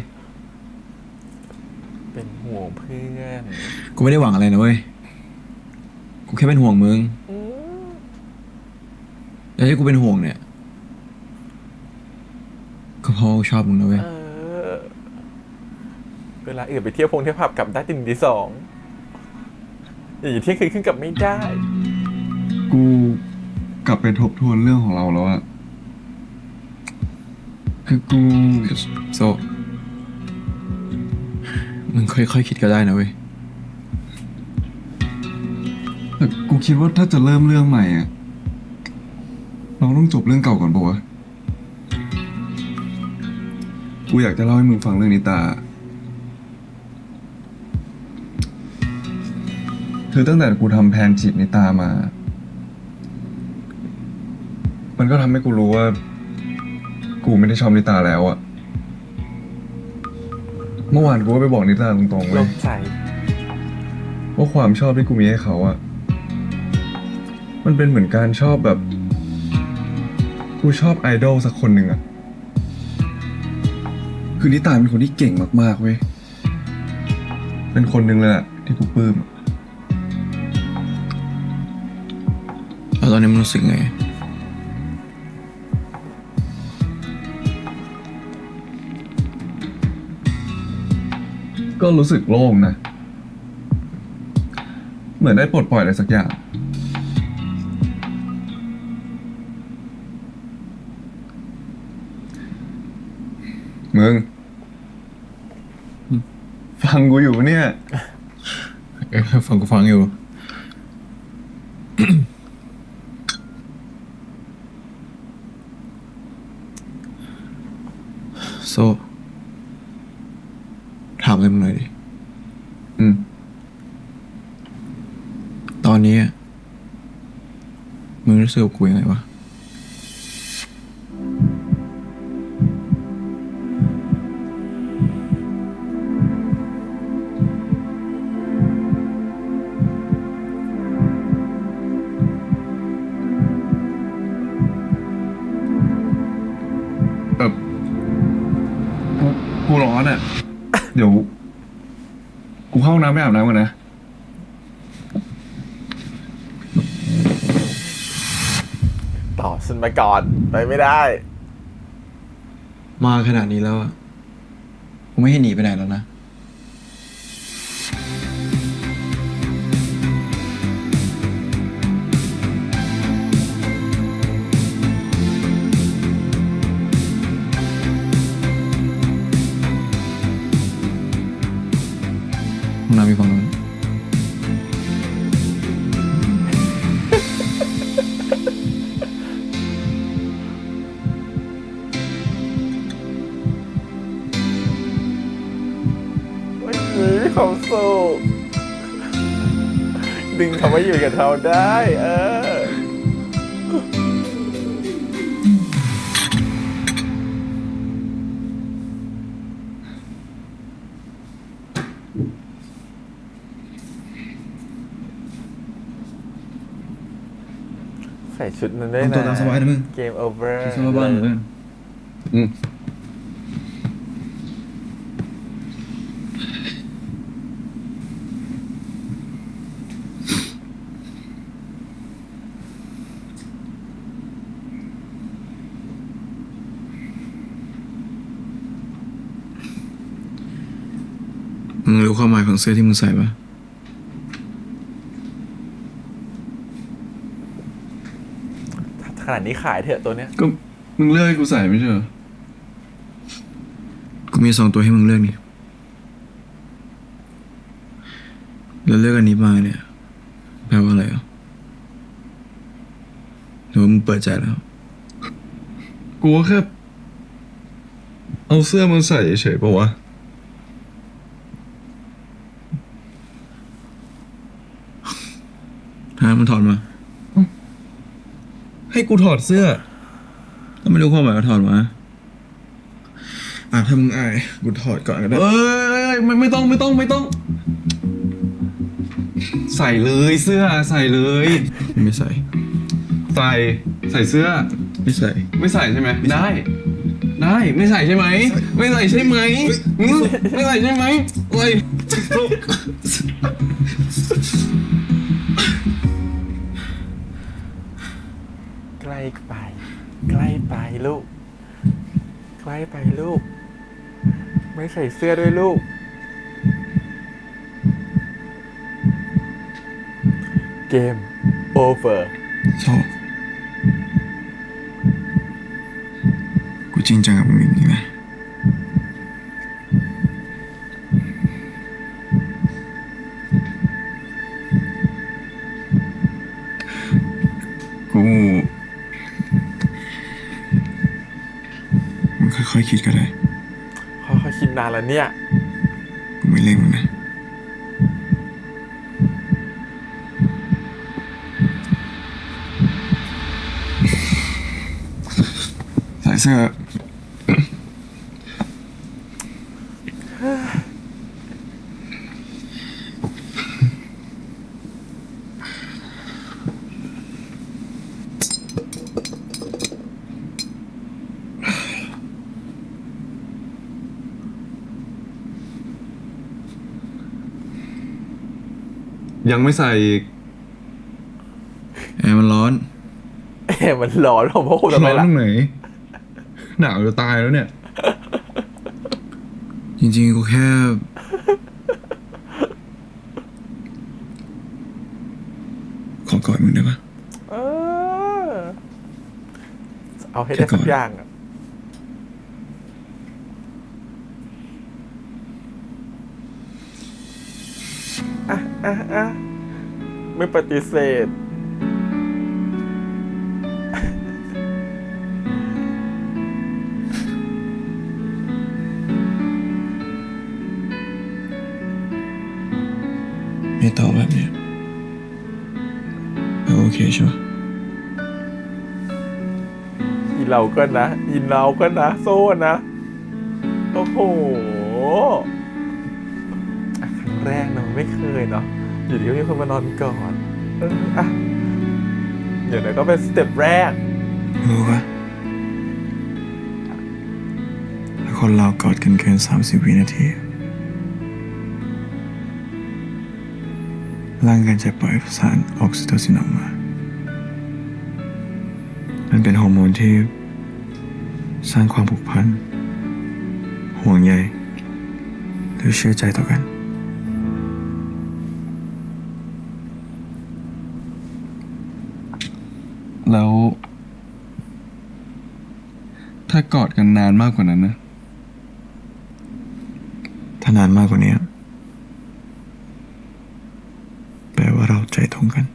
เป็นห่วงเพื่อน กูไม่ได้หวังอะไรนะเว้ยกูแค่เป็นห่วงมึงแล้วที่กูเป็นห่วงเนี่ยก็เพราะกูชอบมึงนะเว้ย เวลาอื่นไปเที่ยวเที่ยวผับกลับได้ตีสองอย่างเที่ยงคืนขึ้นกลับไม่ได้ กูกลับไปทบทวนเรื่องของเราแล้วอะคือกู โซมึงค่อยๆคิดก็ได้นะเว้ย แต่กูคิดว่าถ้าจะเริ่มเรื่องใหม่อะเราต้องจบเรื่องเก่าก่อนปะวะ กูอยากจะเล่าให้มึงฟังเรื่องนิตา คือตั้งแต่กูทำแผนจีบนิตามา มันก็ทำให้กูรู้ว่า กูไม่ได้ชอบนิตาแล้วอะเมื่อวานกูก็ไปบอกนิตาตรงๆ ล เว้ย งใจ ว่าความชอบที่กูมีให้เขาอะมันเป็นเหมือนการชอบแบบ กูชอบไอดอลสักคนหนึ่งอะคือนิตาเป็นคนที่เก่งมากๆเว้ย เป็นคนหนึ่งเลยอะที่กูปลื้ม แล้วตอนนี้มึงรู้สึกไง ก็รู้สึกโล่งนะ เหมือนได้ปลดปล่อยอะไรสักอย่าง มึง ฟังกูอยู่ปะเนี่ย ฟังกูฟังอยู่ โซถามอะไรมึงหน่อยดิ อืม ตอนนี้อะมึงรู้สึกกับกูยังไงวะ กูร้อนอ่ะ เดี๋ยว กูเข้าห้องน้ำไปอาบน้ำก่อนนะ ต่อฉันมาก่อนไปไม่ได้ มาขนาดนี้แล้วอะกูไม่ให้หนีไปไหนแล้วนะ ห้องน้ำมีฝั่งนู้น ไม่มีความสุขดึงเขามาอยู่กับเราได้ ใส่ชุดนั้นด้วยนะ ทำตัวตามสบายนะมึง เกมโอเวอร์ คิดซะว่าบ้านเหมือนกัน มึงรู้ความหมายของเสื้อที่มึงใส่ปะ ขนาดนี้ขายเถอะตัวเนี้ย ก็มึงเลือกให้กูใส่ไม่ใช่เหรอ กูมี2 ตัวให้มึงเลือกนี่ แล้วเลือกอันนี้มาเนี่ย แปลว่าอะไรอ่ะหรือว่ามึงเปิดใจแล้ว กูก็แค่เอาเสื้อมึงใส่เฉยๆปะวะ ถ้ามันถอดมา ให้กูถอดเสื้อ ก็ไม่รู้ความหมายก็ถอดมา ถ้ามึงอายกูถอดก่อนก็ได้ เอ้ยไม่ต้อง ใส่เลยเสื้อใส่เลย ไม่ใส่ ใส่เสื้อ ไม่ใส่ ไม่ใส่ใช่ไหมได้ไม่ใส่ใช่ไหมไม่ใส่ใช่ไหมไม่ใส่ใช่ไหมเอ้ย ใกล้ไป ใกล้ไปลูก ใกล้ไปลูก ไม่ใส่เสื้อด้วยลูก เกมโอเวอร์ ชอบ กูจริงจังกับมึงอย่างนี้ไหมกูมึงค่อยๆคิดก็ได้ ค่อยๆคิดนานแล้วเนี่ย กูไม่เร่งมึงนะ ใส่เสื้อ ยังไม่ใส่อีก แอร์มันร้อน มันร้อนผมว่าคุณทำไม ร้อน ล่ะ ตรงไหนหนาวจะตายแล้วเนี่ย จริงๆ กูแค่ ขอกอดมึงได้ปะ เออ เอาให้ได้สักอย่างอะไม่ปฏิเสธ ไม่ตอบแบบเนี้ยโอเคใช่ปะ อีเราก็นะ อีเราก็นะ โซ่นะ โอ้โหครั้งแรกเนาะไม่เคยเนาะอยู่ดีก็มีคนมานอนก่อนเดี๋ยวนะก็เป็นสเต็ปแรก รู้ปะถ้าคนเรากอดกันเกิน30 วินาที ร่างกายจะปล่อยสารออกซิโทซินออกมา มันเป็นฮอร์โมนที่สร้างความผูกพันห่วงใยหรือเชื่อใจต่อกันแล้วถ้ากอดกันนานมากกว่านั้นนะถ้านานมากกว่านี้แปลว่าเราใจตรงกัน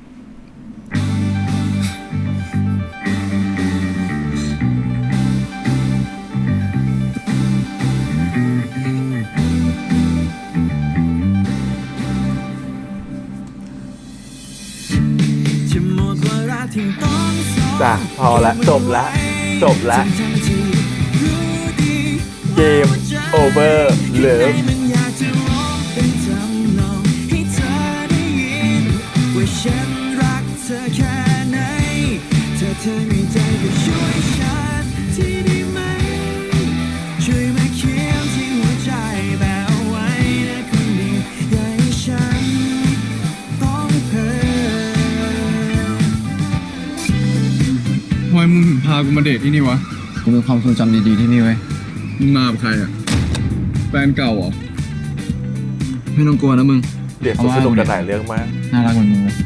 จ้ะพอละจบละเกมโอเวอร์เลิฟทำไมมึงถึงพากูมาเดทที่นี่วะ กูมีความทรงจำดีๆที่นี่ไว้ย มึงมากับใครอะแฟนเก่าเหรอ ไม่ต้องกลัวนะมึง เดี๋ยวสนุกกันหลายเรื่องมาก น่ารักเหมือนมึงเลย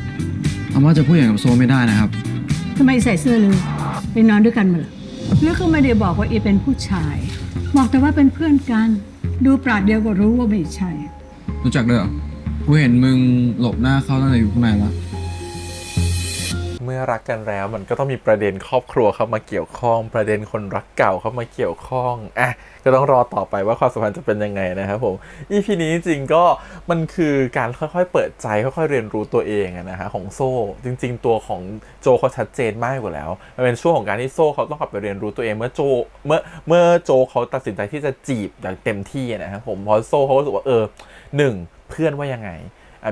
อาม่าจะพูดอย่างกับโซไม่ได้นะครับ ทำไมใส่เสื้อลือไปนอนด้วยกันมาเหรอหรือก็ไม่ได้บอกว่าอีเป็นผู้ชาย บอกแต่ว่าเป็นเพื่อนกัน ดูปราดเดียวก็รู้ว่าไม่ใช่ รู้จักด้วยเหรอ กูเห็นมึงหลบหน้าเขาตั้งแต่อยู่ข้างในแล้ว เมื่อรักกันแล้วมันก็ต้องมีประเด็นครอบครัวเข้ามาเกี่ยวข้องประเด็นคนรักเก่าเข้ามาเกี่ยวข้องก็ต้องรอต่อไปว่าความสัมพันธ์จะเป็นยังไงนะครับผม EP นี้จริงๆก็มันคือการค่อยๆเปิดใจค่อยๆเรียนรู้ตัวเองนะฮะของโซ่จริงๆตัวของโจเขาชัดเจนมากกว่าแล้วมันเป็นช่วงของการที่โซ่เขาต้องกลับไปเรียนรู้ตัวเองเมื่อโจเขาตัดสินใจที่จะจีบอย่างเต็มที่นะครับผมเพราะโซ่เขารู้สึกว่าหนึ่งเพื่อนว่ายังไง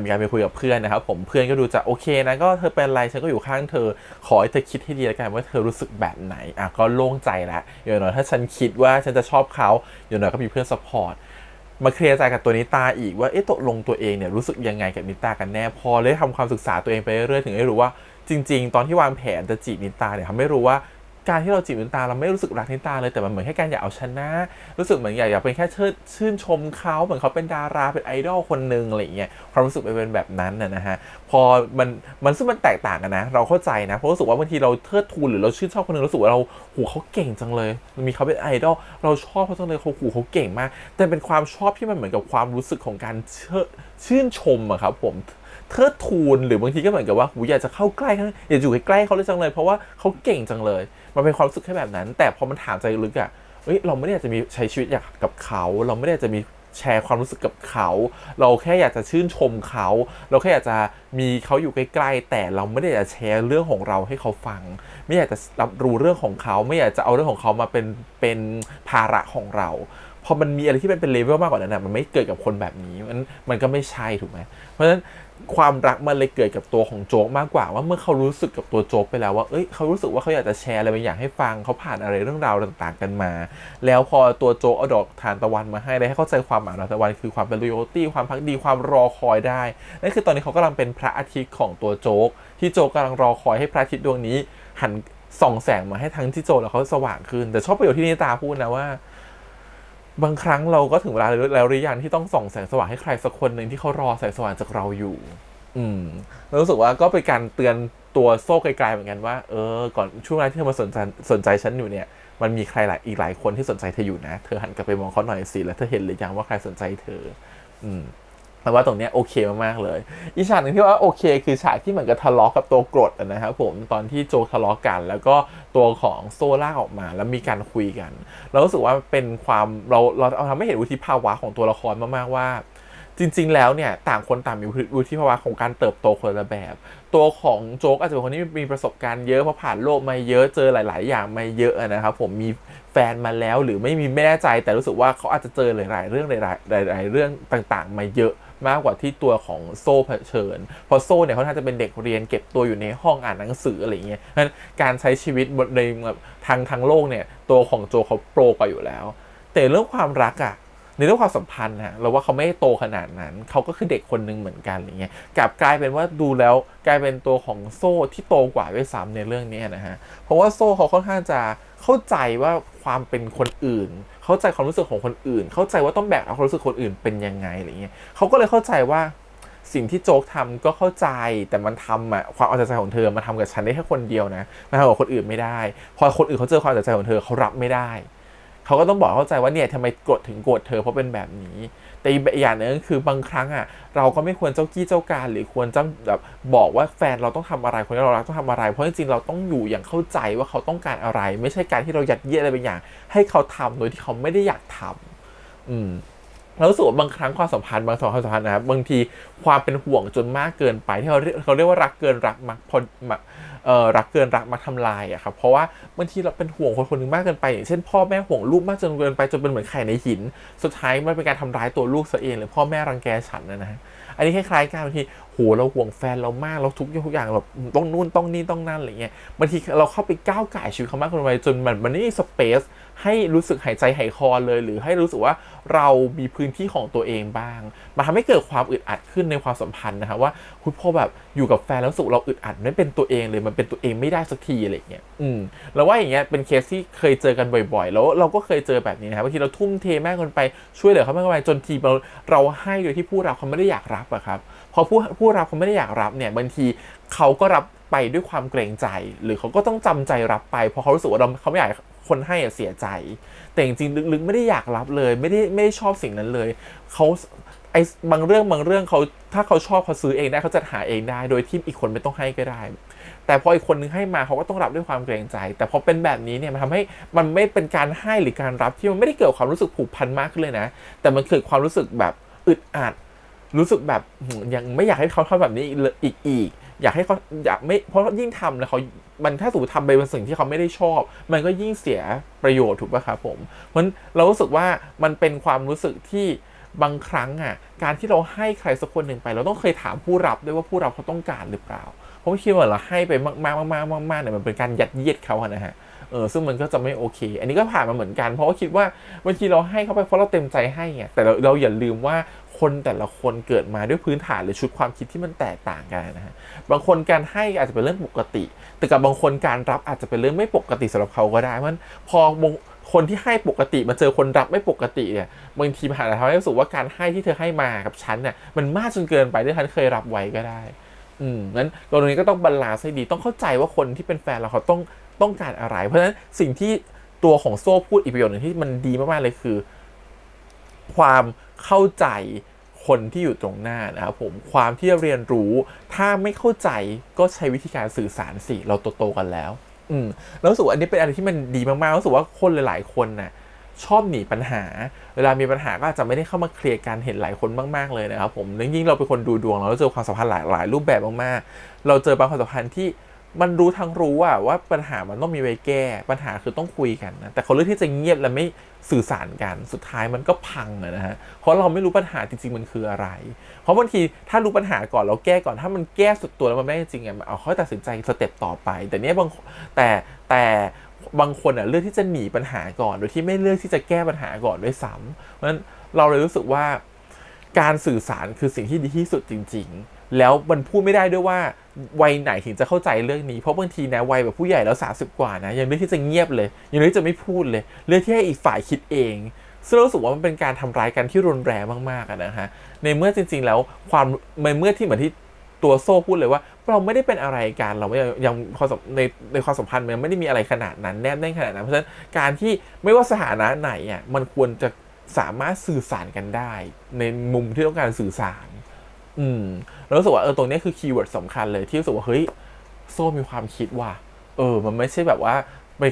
มีการไปคุยกับเพื่อนนะครับผมเพื่อนก็ดูจะโอเคนะก็เธอเป็นไรฉันก็อยู่ข้างเธอขอให้เธอคิดให้ดีแล้วกันว่าเธอรู้สึกแบบไหนก็โล่งใจแล้วอย่างน้อยถ้าฉันคิดว่าฉันจะชอบเขาอย่างน้อยก็มีเพื่อนซัพพอร์ตมาเคลียร์ใจกับตัวนิตาอีกว่าตกลงตัวเองเนี่ยรู้สึกยังไงกับนิตากันแน่พอได้ทำความศึกษาตัวเองไปเรื่อยๆถึงได้รู้ว่าจริงๆตอนที่วางแผนจะจีบนิตาเนี่ยทำให้รู้ว่าการที่เราจีบนิตาเราไม่รู้สึกรักนิตาเลยแต่มันเหมือนแค่การอยากเอาชนะรู้สึกเหมือนอยากเป็นแค่ชื่นชมเขาเหมือนเขาเป็นดาราเป็นไอดอลคนหนึ่งอะไรอย่างเงี้ยความรู้สึกเป็นแบบนั้นนะฮะพอมันซึ่งมันแตกต่างกันนะเราเข้าใจนะเพราะรู้สึกว่าบางทีเราเทิดทูนหรือเราชื่นชอบคนหนึ่งรู้สึกว่าเราเขาเก่งจังเลยมีเขาเป็นไอดอลเราชอบเขาจังเลยเขาเก่งมากแต่เป็นความชอบที่มันเหมือนกับความรู้สึกของการชื่นชมอะครับผมเทิดทูนหรือบางทีก็เหมือนกับว่าอยากจะเข้าใกล้เขาอยากอยู่ใกล้เขาเลยจังเลยเพราะว่าเขาเก่งจังเลยมันเป็นความรู้สึกแค่แบบนั้นแต่พอมันถามใจลึกเราไม่ได้อยากจะมีใช้ชีวิตอยากกับเขาเราไม่ได้อยากจะมีแชร์ความรู้สึกกับเขาเราแค่อยากจะชื่นชมเขาเราแค่อยากจะมีเขาอยู่ใกล้ๆแต่เราไม่ได้อยากจะแชร์เรื่องของเราให้เขาฟังไม่อยากจะรับรู้เรื่องของเขาไม่อยากจะเอาเรื่องของเขามาเป็นภาระของเราพอมันมีอะไรที่เป็นเลเวลมากกว่านั้นมันไม่เกิดกับคนแบบนี้มันก็ไม่ใช่ถูกไหมเพราะฉะนั้นความรักมันเลยเกิดกับตัวของโจ๊กมากกว่าว่าเมื่อเขารู้สึกกับตัวโจ๊กไปแล้วว่าเขารู้สึกว่าเขาอยากจะแชร์อะไรบางอย่างให้ฟังเขาผ่านอะไรเรื่องราวต่างๆกันมาแล้วพอตัวโจ๊กเอาดอกทานตะวันมาให้ได้ให้เข้าใจความหมายของตะวันคือความเป็น loyalty ความภักดีความรอคอยได้นั่นคือตอนนี้เขากำลังเป็นพระอาทิตย์ของตัวโจ๊กที่โจ๊กกำลังรอคอยให้พระอาทิตย์ดวงนี้หันส่องแสงมาให้ทั้งที่โจ๊กแล้วเขาสว่างขึ้นแต่ชอบประโยชน์ที่นิตาพูดนะว่าบางครั้งเราก็ถึงเวลาแล้วหรือยังที่ต้องส่องแสงสว่างให้ใครสักคนหนึ่งที่เขารอแสงสว่างจากเราอยู่รู้สึกว่าก็เป็นการเตือนตัวโซ่ไกลๆเหมือนกันว่าก่อนช่วงแรกที่เธอมาสนใจฉันอยู่เนี่ยมันมีใครอีกหลายคนที่สนใจเธออยู่นะเธอหันกลับไปมองเขาหน่อยสิแล้วเธอเห็นหรือยังว่าใครสนใจเธอแต่ว่าตรงนี้โอเคมากๆเลยอีกฉากหนึ่งที่ว่าโอเคคือฉากที่เหมือนกับทะเลาะกับตัวกรดนะครับผมตอนที่โจทะเลาะกันแล้วก็ตัวของโซ่ลากออกมาแล้วมีการคุยกันเรารู้สึกว่าเป็นความเราทำให้เห็นวุฒิภาวะของตัวละครมากๆว่าจริงๆแล้วเนี่ยต่างคนต่างมีวุฒิภาวะของการเติบโตคนละแบบตัวของโจ๊กอาจจะเป็นคนที่มีประสบการณ์เยอะเพราะผ่านโลกมาเยอะเจอหลายๆอย่างมาเยอะนะครับผมมีแฟนมาแล้วหรือไม่แน่ใจแต่รู้สึกว่าเขาอาจจะเจอหลายๆเรื่องหลายๆเรื่องต่างๆมาเยอะมากกว่าที่ตัวของโซ่เผชิญเพราะโซ่เนี่ยเขาน่าจะเป็นเด็กเรียนเก็บตัวอยู่ในห้องอ่านหนังสืออะไรอย่างเงี้ยงั้นการใช้ชีวิตในทางโลกเนี่ยตัวของโจเขาโปรกว่าอยู่แล้วแต่เรื่องความรัก ในเรื่องความสัมพันธ์นะเราว่าเขาไม่ได้โตขนาดนั้นเขาก็คือเด็กคนหนึ่งเหมือนกันอะไรเงี้ยกลับกลายเป็นว่าดูแล้วกลายเป็นตัวของโซ่ที่โตกว่าด้วยซ้ำในเรื่องนี้นะฮะเพราะว่าโซ่เขาค่อนข้างจะเข้าใจว่าความเป็นคนอื่นเข้าใจความรู้สึกของคนอื่นเข้าใจว่าต้องแบกเอาความรู้สึกคนอื่นเป็นยังไงอะไรเงี้ยเขาก็เลยเข้าใจว่าสิ่งที่โจ๊กทำก็เข้าใจแต่มันทำอะความเอาใจของเธอมาทำกับฉันได้แค่คนเดียวนะมาทำกับคนอื่นไม่ได้พอคนอื่นเขาเจอความเอาใจของเธอเขารับไม่ได้เขาก็ต้องบอกเข้าใจว่าเนี่ยทำไมโกรธถึงโกรธเธอเพราะเป็นแบบนี้แต่อีกอย่างหนึงคือบางครั้งอะเราก็ไม่ควรเจ้ากี้เจ้าการหรือควรจะแบบบอกว่าแฟนเราต้องทำอะไรคนที่เรารักต้องทำอะไรเพราะจริงๆเราต้องอยู่อย่างเข้าใจว่าเขาต้องการอะไรไม่ใช่การที่เรายัดเยียดอะไรบางอย่างให้เขาทำโดยที่เขาไม่ได้อยากทำเรารู้สึกว่าบางครั้งความสัมพันธ์นะครับบางทีความเป็นห่วงจนมากเกินไปที่เขาเรียกว่ารักเกินรักมักรักเกินรักมักทำลายอะครับเพราะว่าบางทีเราเป็นห่วงคนคนหนึ่งมากเกินไปอย่างเช่นพ่อแม่ห่วงลูกมากจนเกินไปจนเป็นเหมือนไข่ในหินสุดท้ายมันเป็นการทำร้ายตัวลูกซะเองหรือพ่อแม่รังแกฉันนะฮะอันนี้คล้ายๆกันบางทีโหเราห่วงแฟนเรามากเราทุกอย่างแบบต้องนู่นต้องนี่ต้องนั่นอะไรเงี้ยบางทีเราเข้าไปก้าวก่ายชีวิตเขามากเกินไปจนมันไม่มีสเปซให้รู้สึกหายใจหายคอเลยหรือให้รู้สึกว่าเรามีพื้นที่ของตัวเองบ้างมันทำให้เกิดความอึดอัดขึ้นในความสัมพันธ์นะครับว่าคุณพ่อแบบอยู่กับแฟนแล้วรู้สึกเราอึดอัดไม่เป็นตัวเองเลยมันเป็นตัวเองไม่ได้สักทีอะไรเงี้ยแล้วว่าอย่างเงี้ยเป็นเคสที่เคยเจอกันบ่อยๆแล้วเราก็เคยเจอแบบนี้นะครับบางทีเราทุ่มเทมากเกินไปช่วยเหลือเขามากเกินไปจนทีเราให้โดยที่ผู้รับเขาไม่ได้อยากรับอะครับพอผู้รับเขาไม่ได้อยากรับเนี่ยบางทีเขาก็รับไปด้วยความเกรงใจหรือเขาก็ต้องจำใจรับไปเพราะเขารู้สึกว่าเขาไม่อยากคนให้เสียใจแต่จริงๆลึกๆไม่ได้อยากรับเลยไม่ได้ชอบสิ่งนั้นเลยเขาบางเรื่องเขาถ้าเขาชอบเขาซื้อเองได้เขาจัดหาเองได้โดยที่อีกคนไม่ต้องให้ก็ได้แต่พออีกคนนึงให้มาเขาก็ต้องรับด้วยความเกรงใจแต่พอเป็นแบบนี้เนี่ยมันทำให้มันไม่เป็นการให้หรือการรับที่มันไม่ได้เกิดความรู้สึกผูกพันมากขึ้นเลยนะแต่มันเกิดความรู้สึกแบบอึดอัดรู้สึกแบบยังไม่อยากให้เขาทำแบบนี้อีกอยากให้เขาอยากไม่เพราะยิ่งทำแล้วเขามันถ้าสมมติทำไปเป็นสิ่งที่เขาไม่ได้ชอบมันก็ยิ่งเสียประโยชน์ถูกป่ะครับผมเพราะเรารู้สึกว่ามันเป็นความรู้สึกที่บางครั้งการที่เราให้ใครสักคนหนึ่งไปเราต้องเคยถามผู้รับด้วยว่าผู้รับเขาต้องการหรือเปล่าเพราะคิดว่าเราให้ไปมากๆเนี่ยมันเป็นการยัดเยียดเขานะฮะซึ่งมันก็จะไม่โอเคอันนี้ก็ผ่านมาเหมือนกันเพราะว่าคิดว่าบางทีเราให้เขาไปเพราะเราเต็มใจให้ไงแต่เราอย่าลืมว่าคนแต่ละคนเกิดมาด้วยพื้นฐานหรือชุดความคิดที่มันแตกต่างกันนะฮะบางคนการให้อาจจะเป็นเรื่องปกติแต่กับบางคนการรับอาจจะเป็นเรื่องไม่ปกติสำหรับเขาก็ได้มันพอคนที่ให้ปกติมาเจอคนรับไม่ปกติเนี่ยบางทีมันอาจจะทำให้รู้สึกว่าการให้ที่เธอให้มากับฉันเนี่ยมันมากจนเกินไปที่ฉันเคยรับไว้ก็ได้งั้นตรงนี้ก็ต้องบาลานซ์ให้ดีต้องเข้าใจว่าคนที่เป็นแฟนเราเขาต้องการอะไรเพราะฉะนั้นสิ่งที่ตัวของโซ่พูดอีกประโยชน์นึงที่มันดีมากๆเลยคือความเข้าใจคนที่อยู่ตรงหน้านะครับผมความที่เรียนรู้ถ้าไม่เข้าใจก็ใช้วิธีการสื่อสารสิเราโตกันแล้วแล้วรู้สึกว่าอันนี้เป็นอะไรที่มันดีมากๆรู้สึกว่าคนหลายๆคนน่ะชอบหนีปัญหาเวลามีปัญหาก็อาจจะไม่ได้เข้ามาเคลียร์กันเห็นหลายคนมากๆเลยนะครับผมยิ่งเราเป็นคนดูดวงเราเจอความสัมพันธ์หลายรูปแบบมากๆเราเจอบางความสัมพันธ์ที่มันรู้ทั้งรู้ว่าปัญหามันต้องมีไว้แก้ปัญหาคือต้องคุยกันนะแต่เขาเลือกที่จะเงียบและไม่สื่อสารกันสุดท้ายมันก็พังนะฮะเพราะเราไม่รู้ปัญหาจริงๆมันคืออะไรเพราะบางทีถ้ารู้ปัญหาก่อนเราแก้ก่อนถ้ามันแก้สุดตัวแล้วมันไม่จริงเอาค่อยตัดสินใจสเต็ปต่อไปแต่เนี้ยแต่บางคนเลือกที่จะหนีปัญหาก่อนโดยที่ไม่เลือกที่จะแก้ปัญหาก่อนด้วยซ้ำเพราะฉะนั้นเราเลยรู้สึกว่าการสื่อสารคือสิ่งที่ดีที่สุดจริงๆแล้วมันพูดไม่ได้ด้วยว่าวัยไหนถึงจะเข้าใจเรื่องนี้เพราะบางทีนะวัยแบบผู้ใหญ่แล้ว30กว่านะยังเลือกที่จะเงียบเลยยังเลือกที่จะไม่พูดเลยเลือกที่ให้อีกฝ่ายคิดเองซึ่งรู้สึกว่ามันเป็นการทำร้ายกันที่รุนแรงมากๆนะฮะในเมื่อจริงๆแล้วในเมื่อที่เหมือนที่ตัวโซ่พูดเลยว่าเราไม่ได้เป็นอะไรกันเราไม่ยังในความสัมพันธ์มันไม่ได้มีอะไรขนาดนั้นแนบแน่นขนาดนั้นเพราะฉะนั้นการที่ไม่ว่าสถานะไหนมันควรจะสามารถสื่อสารกันได้ในมุมที่ต้องการสื่อสารเรารู้สึกว่าตรงนี้คือคีย์เวิร์ดสำคัญเลยที่รู้สึกว่าเฮ้ยโซ่มีความคิดว่ามันไม่ใช่แบบว่าไม่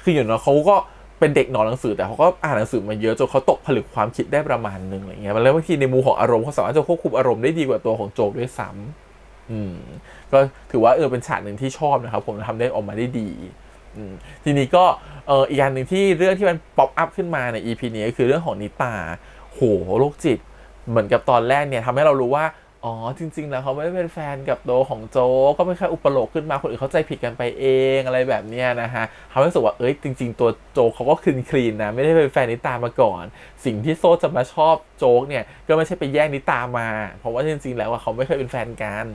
คืออย่างน้อยเขาก็เป็นเด็กนอนหนังสือแต่เขาก็อ่านหนังสือมาเยอะจนเขาตกผลึกความคิดได้ประมาณนึงอะไรเงี้ยมันแล้วบางทีในมุมของอารมณ์เขาสามารถจะควบคุมอารมณ์ได้ดีกว่าตัวของโจ๊กด้วยซ้ำก็ถือว่าเป็นฉากหนึ่งที่ชอบนะครับผมทำได้ออกมาได้ดีทีนี้ก็อีกอย่างหนึ่งที่เรื่องที่มันป๊อปอัพขึ้นมาใน EP นี้ก็คือเรื่องของนิตาโหโรคจิตเหมือนกับตอนแรกเนี่ยทำให้เรารู้ว่า อ๋อจริงๆแล้วเขาไม่ได้เป็นแฟนกับตัวของโจ๊กก็เป็นแค่อุปโลกขึ้นมาคนอื่นเข้าใจผิดกันไปเองอะไรแบบเนี้ยนะฮะเขารู้สึกว่าจริงๆตัวโจ๊กเขาก็คลีนนะไม่ได้เป็นแฟนนิตามาก่อน สิ่งที่โซ่จะมาชอบโจ๊กเนี่ยก็ไม่ใช่ไปแย่งนิตามาเพราะว่าจริงๆแล้วเขาไม่เคยเป็นแฟนกัน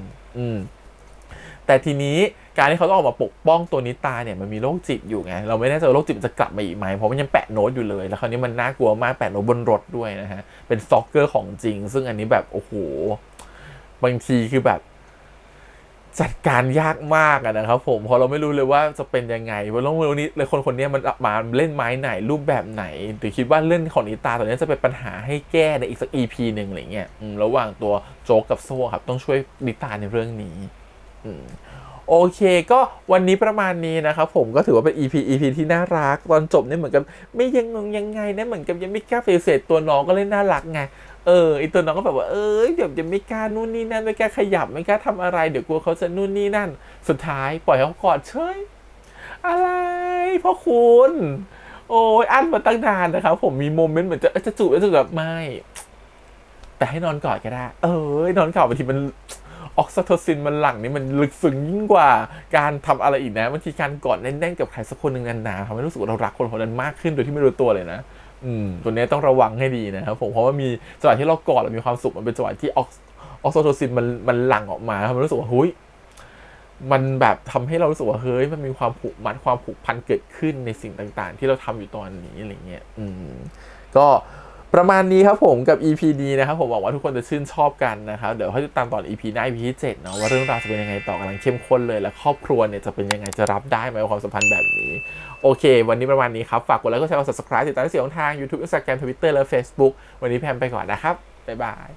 แต่ทีนี้การที่เขาต้องออกมาปกป้องตัวนิตาเนี่ยมันมีโรคจิตอยู่ไงเราไม่แน่ใจว่าโรคจิตมันจะกลับมาอีกไหมเพราะมันยังแปะโน้ตอยู่เลยแล้วคราวนี้มันน่ากลัวมากแปะโน้ตบนรถด้วยนะฮะเป็นสตอกเกอร์ของจริงซึ่งอันนี้แบบโอ้โหบางทีคือแบบจัดการยากมากนะครับผมเพราะเราไม่รู้เลยว่าจะเป็นยังไงเพราะเราไม่รู้นี้เลยคนนี้มันมาเล่นไม้ไหนรูปแบบไหนหรือคิดว่าเรื่องของนิตาตอนนี้จะเป็นปัญหาให้แก้ในอีกสัก EP หนึ่งอะไรเงี้ยระหว่างตัวโจ๊กกับโซ่ครับต้องช่วยนิตาในเรื่องนี้โอเคก็วันนี้ประมาณนี้นะครับผมก็ถือว่าเป็น EP ที่น่ารักตอนจบเนี่ยเหมือนกับไม่ยังไงนะเหมือนกับยังไม่กล้าปฏิเสธตัวน้องก็เล่นน่ารักไงไอตัวน้องก็แบบว่าเดี๋ยวจะไม่กล้านู่นนี่นั่นไม่กล้าขยับไม่กล้าทำอะไรเดี๋ยวกลัวเขาจะนู่นนี่นั่นสุดท้ายปล่อยเขากอดเฉยอะไรพ่อคุณโอ้ยอั้นมาตั้งนานนะครับผมมีโมเมนต์เหมือนจะจูบแล้วจูบแบบไม่แต่ให้นอนกอดก็ได้นอนกอดบางทีมันออกซิโทซินมันหลั่งนี่มันลึกซึ้งยิ่งกว่าการทำอะไรอีกนะบางทีการกอดแน่นๆกับใครสักคนหนึ่งนานๆทำให้รู้สึกว่าเรารักคนคนนั้นมากขึ้นโดยที่ไม่รู้ตัวเลยนะตัวนี้ต้องระวังให้ดีนะครับผมเพราะว่ามีจังหวะที่เรากอดเรามีความสุขมันเป็นจังหวะที่ออกซิโทซินมันหลั่งออกมาทำให้รู้สึกว่าเฮ้ยมันแบบทำให้เรารู้สึกว่าเฮ้ยมันมีความผูกมัดความผูกพันเกิดขึ้นในสิ่งต่างๆที่เราทำอยู่ตอนนี้อะไรเงี้ยก็ประมาณนี้ครับผมกับ EP นี้นะครับผมหวังว่าทุกคนจะชื่นชอบกันนะครับเดี๋ยวให้ติดตามตอน EP หน้า EP ที่7เนาะว่าเรื่องราวจะเป็นยังไงต่อกำลังเข้มข้นเลยและครอบครัวเนี่ยจะเป็นยังไงจะรับได้ไหมความสัมพันธ์แบบนี้โอเควันนี้ประมาณนี้ครับฝากกดไลค์กดแชร์กด Subscribe ติดตามเสียงทาง YouTube Instagram Twitter และ Facebook วันนี้แพมไปก่อนนะครับบ๊ายบาย